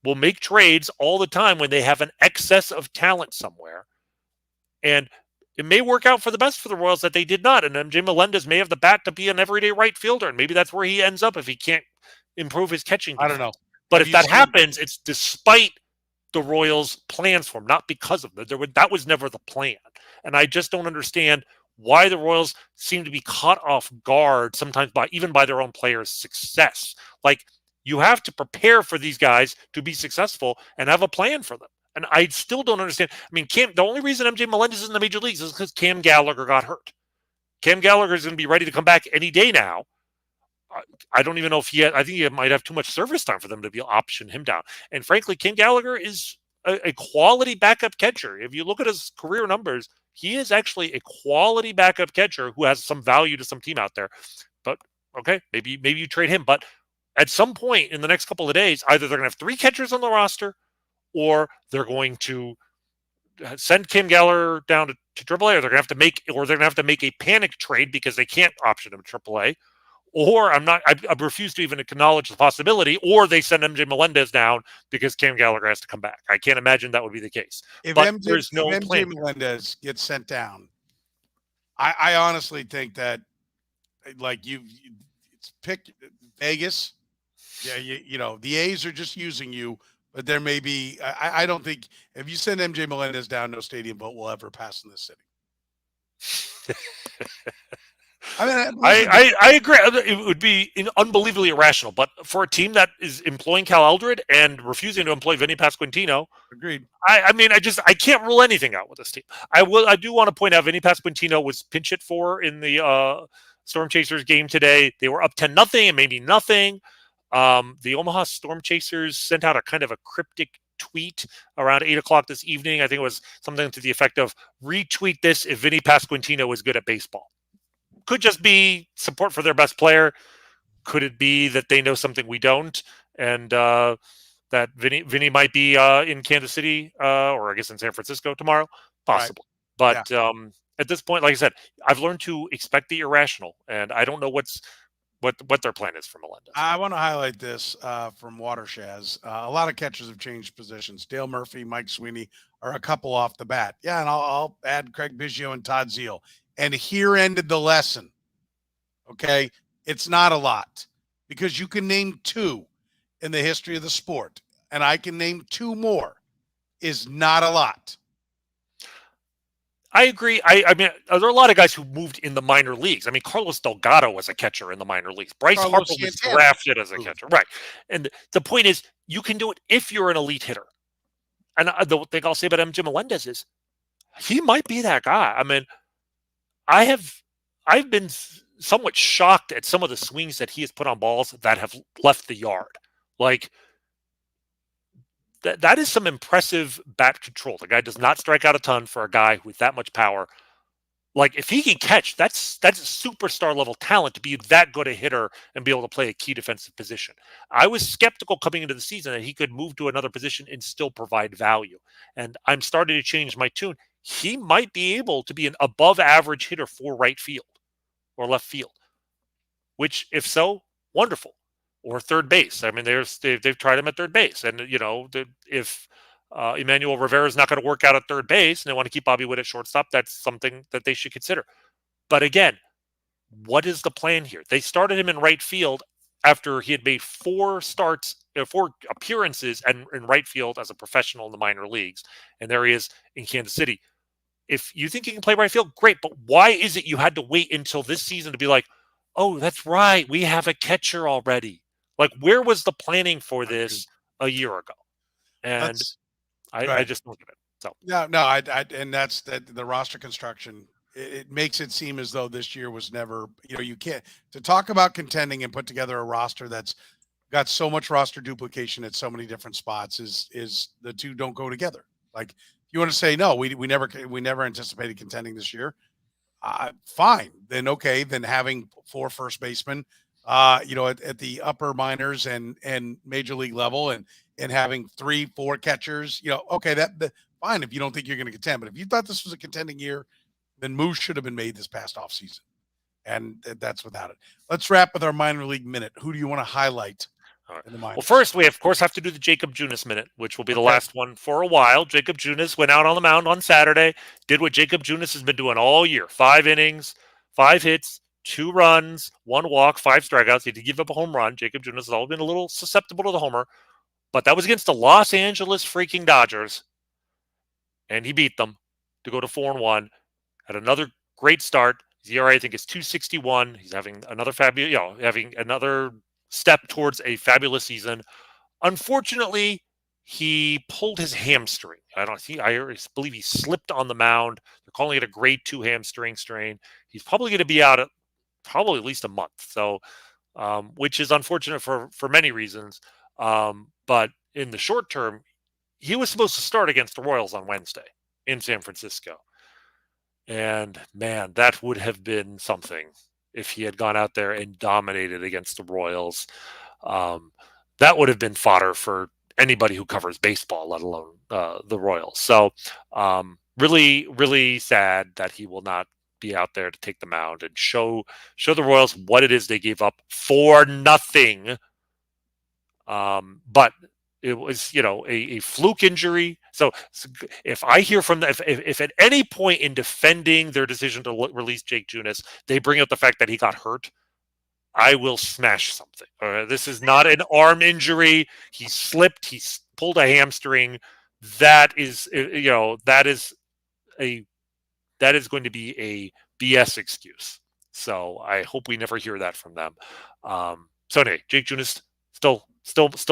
will make trades all the time when they have an excess of talent somewhere. And it may work out for the best for the Royals that they did not. And M.J. Melendez may have the bat to be an everyday right fielder. And maybe that's where he ends up if he can't improve his catching defense. I don't know. But if that happens, it's despite the Royals' plans for him, not because of them. That was never the plan. And I just don't understand why the Royals seem to be caught off guard sometimes even by their own players' success. Like, you have to prepare for these guys to be successful and have a plan for them. And I still don't understand. I mean, the only reason M.J. Melendez is in the major leagues is because Cam Gallagher got hurt. Cam Gallagher is going to be ready to come back any day now. I don't even know if I think he might have too much service time for them to be option him down. And frankly, Cam Gallagher is a quality backup catcher. If you look at his career numbers, he is actually a quality backup catcher who has some value to some team out there. But okay, maybe you trade him. But at some point in the next couple of days, either they're going to have 3 catchers on the roster, or they're going to send Cam Gallagher down to AAA, or they're going to have to make a panic trade because they can't option him to AAA. Or I refuse to even acknowledge the possibility, or they send M.J. Melendez down because Cam Gallagher has to come back. I can't imagine that would be the case. If M.J. Melendez gets sent down, I honestly think that, like, it's pick Vegas. Yeah, the A's are just using you. But there may be, I don't think, if you send M.J. Melendez down, no stadium vote will ever pass in this city. I mean, I agree. It would be unbelievably irrational. But for a team that is employing Cal Eldred and refusing to employ Vinny Pasquantino, agreed. I can't rule anything out with this team. I do want to point out Vinny Pasquantino was pinch hit for in the Storm Chasers game today. They were up 10-0 and maybe nothing. The Omaha Storm Chasers sent out a kind of a cryptic tweet around 8:00 this evening. I think it was something to the effect of, retweet this if Vinny Pasquantino is good at baseball. Could just be support for their best player. Could it be that they know something we don't, and that Vinny might be in Kansas City or I guess in San Francisco tomorrow? Possible. Right. But at this point, like I said, I've learned to expect the irrational, and I don't know what their plan is for Melendez. I want to highlight this from Watershaz. A lot of catchers have changed positions. Dale Murphy, Mike Sweeney are a couple off the bat. Yeah, and I'll add Craig Biggio and Todd Zeal. And here ended the lesson. Okay? It's not a lot because you can name 2 in the history of the sport, and I can name 2 more. Is not a lot. I agree. I mean, there are a lot of guys who moved in the minor leagues. I mean, Carlos Delgado was a catcher in the minor leagues. Bryce Carlos Harper was Santana drafted as a moved. catcher. Right. And the point is, you can do it if you're an elite hitter. And the thing I'll say about M.J.Melendez is he might be that guy. I mean, I've been somewhat shocked at some of the swings that he has put on balls that have left the yard. Like, that is some impressive bat control. The guy does not strike out a ton for a guy with that much power. Like, if he can catch, that's a superstar level talent to be that good a hitter and be able to play a key defensive position. I was skeptical coming into the season that he could move to another position and still provide value. And I'm starting to change my tune. He might be able to be an above average hitter for right field or left field, which, if so, wonderful. Or third base. I mean, they've tried him at third base. And, if Emmanuel Rivera is not going to work out at third base and they want to keep Bobby Witt at shortstop, that's something that they should consider. But again, what is the plan here? They started him in right field after he had made four appearances in right field as a professional in the minor leagues. And there he is in Kansas City. If you think he can play right field, great. But why is it you had to wait until this season to be like, oh, that's right, we have a catcher already? Like, where was the planning for this a year ago? And I just look at it. So no, and that's the roster construction. It makes it seem as though this year was never. You can't to talk about contending and put together a roster that's got so much roster duplication at so many different spots. Is the two don't go together. Like, if you want to say no, we never anticipated contending this year. Fine, then okay, then having 4 first basemen. At the upper minors and major league level and having 3-4 catchers, okay, that fine if you don't think you're going to contend. But if you thought this was a contending year, then moves should have been made this past offseason. And that's without it. Let's wrap with our minor league minute. Who do you want to highlight in the minors? Well, first, we, of course, have to do the Jakob Junis minute, which will be the last one for a while. Jakob Junis went out on the mound on Saturday, did what Jakob Junis has been doing all year. 5 innings, 5 hits, 2 runs, 1 walk, 5 strikeouts. He did give up a home run. Jakob Junis has always been a little susceptible to the homer, but that was against the Los Angeles freaking Dodgers, and he beat them to go to 4-1. Had another great start. His ERA, I think, is 2.61. He's having another having another step towards a fabulous season. Unfortunately, he pulled his hamstring. I believe he slipped on the mound. They're calling it a grade 2 hamstring strain. He's probably going to be out probably at least a month. So, which is unfortunate for many reasons. But in the short term, he was supposed to start against the Royals on Wednesday in San Francisco. And man, that would have been something if he had gone out there and dominated against the Royals. That would have been fodder for anybody who covers baseball, let alone the Royals. So really, really sad that he will not be out there to take the mound and show the Royals what it is they gave up for nothing. But it was, a fluke injury. So if I hear from them, if at any point in defending their decision to release Jake Junis, they bring up the fact that he got hurt, I will smash something. This is not an arm injury. He slipped. He pulled a hamstring. That is, that is going to be a BS excuse. So I hope we never hear that from them. So anyway, Jake Junis still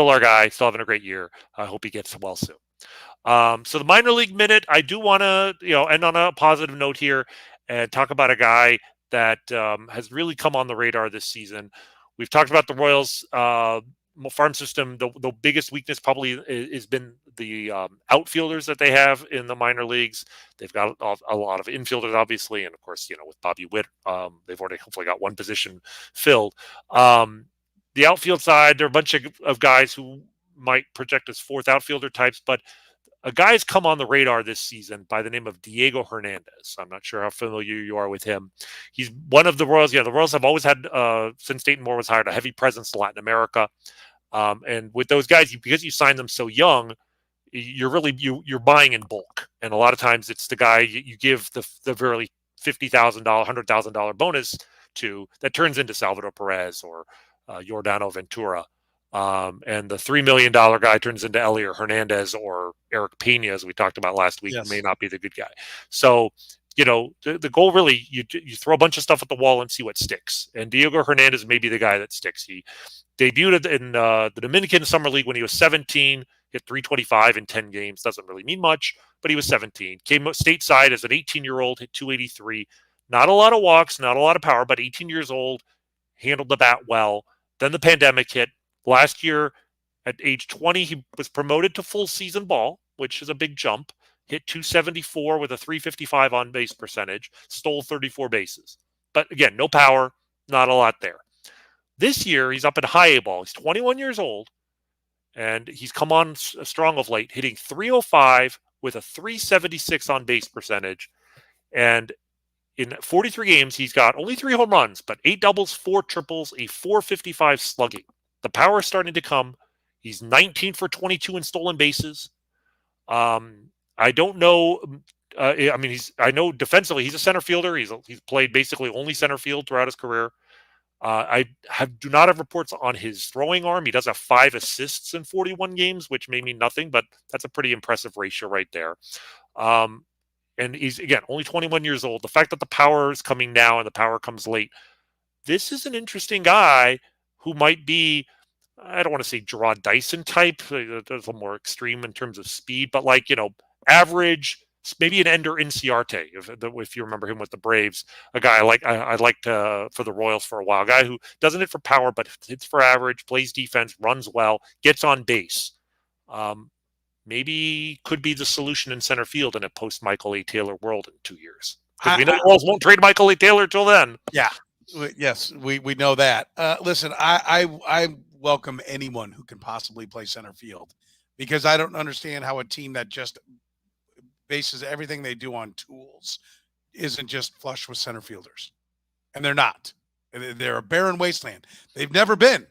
our guy, still having a great year. I hope he gets well soon. So the minor league minute, I do want to, end on a positive note here and talk about a guy that has really come on the radar this season. We've talked about the Royals farm system. The biggest weakness probably has been the outfielders that they have in the minor leagues. They've got a lot of infielders, obviously, and of course, with Bobby Witt, they've already hopefully got one position filled. The outfield side, there are a bunch of guys who might project as 4th outfielder types, but a guy's come on the radar this season by the name of Diego Hernandez. I'm not sure how familiar you are with him. He's one of the Royals. The Royals have always had, since Dayton Moore was hired, a heavy presence in Latin America. And with those guys, because you sign them so young, you're buying in bulk. And a lot of times it's the guy you give the very $50,000, $100,000 bonus to that turns into Salvador Perez or Yordano Ventura. And the $3 million guy turns into Elier Hernandez or Eric Pena, as we talked about last week, yes. May not be the good guy. So the goal really, you throw a bunch of stuff at the wall and see what sticks. And Diego Hernandez may be the guy that sticks. He debuted in the Dominican Summer League when he was 17, hit 325 in 10 games. Doesn't really mean much, but he was 17. Came stateside as an 18-year-old, hit 283. Not a lot of walks, not a lot of power, but 18 years old, handled the bat well. Then the pandemic hit. Last year, at age 20, he was promoted to full season ball, which is a big jump. Hit 274 with a 355 on base percentage, stole 34 bases. But again, no power, not a lot there. This year, he's up in high A ball. He's 21 years old, and he's come on strong of late, hitting 305 with a 376 on base percentage. And in 43 games, he's got only 3 home runs, but 8 doubles, 4 triples, a 455 slugging. The power is starting to come. He's 19 for 22 in stolen bases. I don't know. I know defensively he's a center fielder. He's played basically only center field throughout his career. Do not have reports on his throwing arm. He does have 5 assists in 41 games, which may mean nothing, but that's a pretty impressive ratio right there. And he's, again, only 21 years old. The fact that the power is coming now and the power comes late, this is an interesting guy who might be, I don't want to say Gerard Dyson type. That's a little more extreme in terms of speed, but average, maybe an Ender Inciarte, if you remember him with the Braves, a guy I liked for the Royals for a while, a guy who doesn't hit for power, but hits for average, plays defense, runs well, gets on base. Maybe could be the solution in center field in a post-Michael A. Taylor world in 2 years. Because we know the Royals won't trade Michael A. Taylor till then. Yeah. Yes, we know that. Listen, I welcome anyone who can possibly play center field, because I don't understand how a team that just bases everything they do on tools isn't just flush with center fielders. And they're not. They're a barren wasteland. They've never been.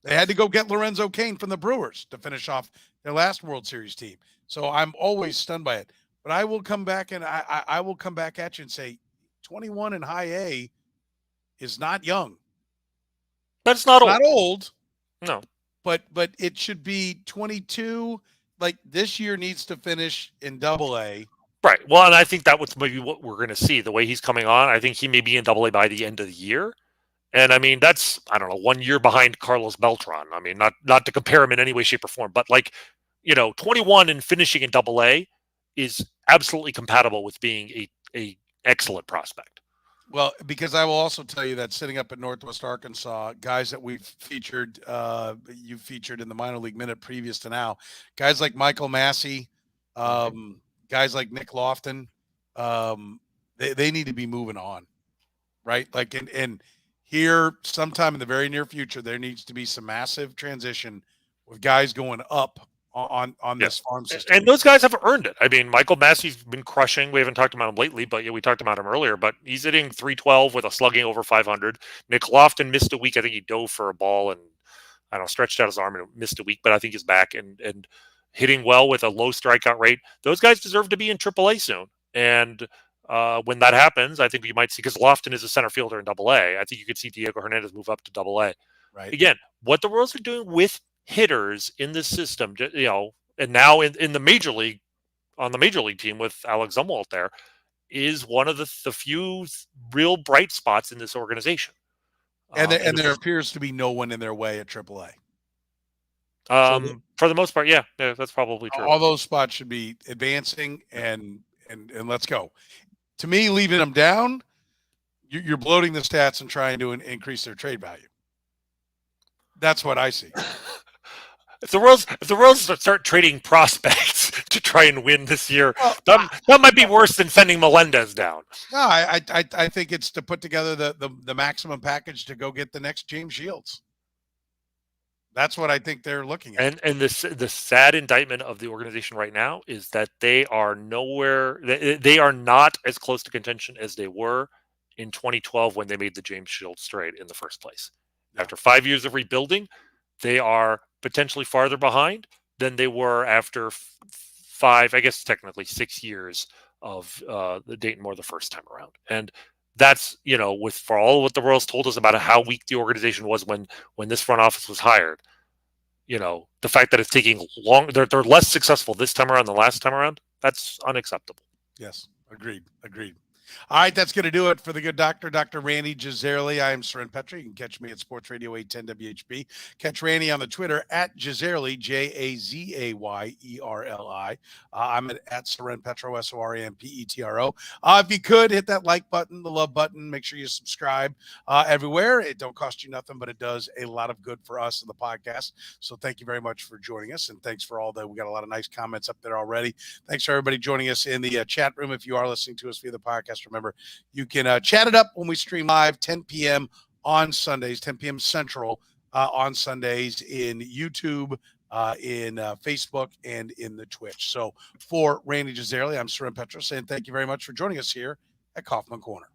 They had to go get Lorenzo Cain from the Brewers to finish off their last World Series team. So I'm always stunned by it. But I will come back and I will come back at you and say 21 in high A is not young. But it's not old. Not old. No. But it should be 22. Like, this year needs to finish in Double A. Right. Well, and I think that was maybe what we're going to see. The way he's coming on, I think he may be in Double A by the end of the year. And I mean, that's, I don't know, 1 year behind Carlos Beltran. I mean, not to compare him in any way, shape, or form, but 21 and finishing in Double A is absolutely compatible with being a excellent prospect. Well, because I will also tell you that sitting up at Northwest Arkansas, guys that we've featured, you featured in the minor league minute previous to now, guys like Michael Massey, guys like Nick Lofton, they need to be moving on, right? Like, and here sometime in the very near future, there needs to be some massive transition with guys going up on this farm system. And those guys have earned it. I mean, Michael Massey's been crushing. We haven't talked about him lately, but we talked about him earlier. But he's hitting 312 with a slugging over 500. Nick Lofton missed a week. I think he dove for a ball and, I don't know, stretched out his arm and missed a week, but I think he's back and hitting well with a low strikeout rate. Those guys deserve to be in AAA soon. And when that happens, I think you might see, because Lofton is a center fielder in Double A, I think you could see Diego Hernandez move up to Double A. Right. Again, what the Royals are doing with hitters in this system, and now in the major league, on the major league team with Alex Zumwalt there, is one of the few real bright spots in this organization. And there appears to be no one in their way at AAA. For the most part, yeah, that's probably true. All those spots should be advancing, and let's go. To me, leaving them down, you're bloating the stats and trying to increase their trade value. That's what I see. If the Royals start trading prospects to try and win this year, that might be worse than sending Melendez down. No, I think it's to put together the maximum package to go get the next James Shields. That's what I think they're looking at. And the sad indictment of the organization right now is that they are nowhere. They are not as close to contention as they were in 2012 when they made the James Shields trade in the first place. After 5 years of rebuilding, they are potentially farther behind than they were after 5, I guess technically 6 years of the Dayton Moore the first time around. And that's, for all what the Royals told us about how weak the organization was when this front office was hired, the fact that it's taking long, they're less successful this time around than last time around, that's unacceptable. Yes, agreed. All right, that's going to do it for the good doctor, Dr. Rany Jazayerli. I am Soren Petro. You can catch me at Sports Radio 810 WHB. Catch Rany on the Twitter at Jazayerli, Jazayerli. I'm at Soren Petro, SORENPETRO. If you could, hit that like button, the love button. Make sure you subscribe everywhere. It don't cost you nothing, but it does a lot of good for us in the podcast. So thank you very much for joining us, and thanks for all that. We got a lot of nice comments up there already. Thanks for everybody joining us in the chat room. If you are listening to us via the podcast, remember, you can chat it up when we stream live 10 p.m. on Sundays, 10 p.m. Central on Sundays in YouTube, in Facebook, and in the Twitch. So for Rany Jazayerli, I'm Soren Petro saying thank you very much for joining us here at Kaufman Corner.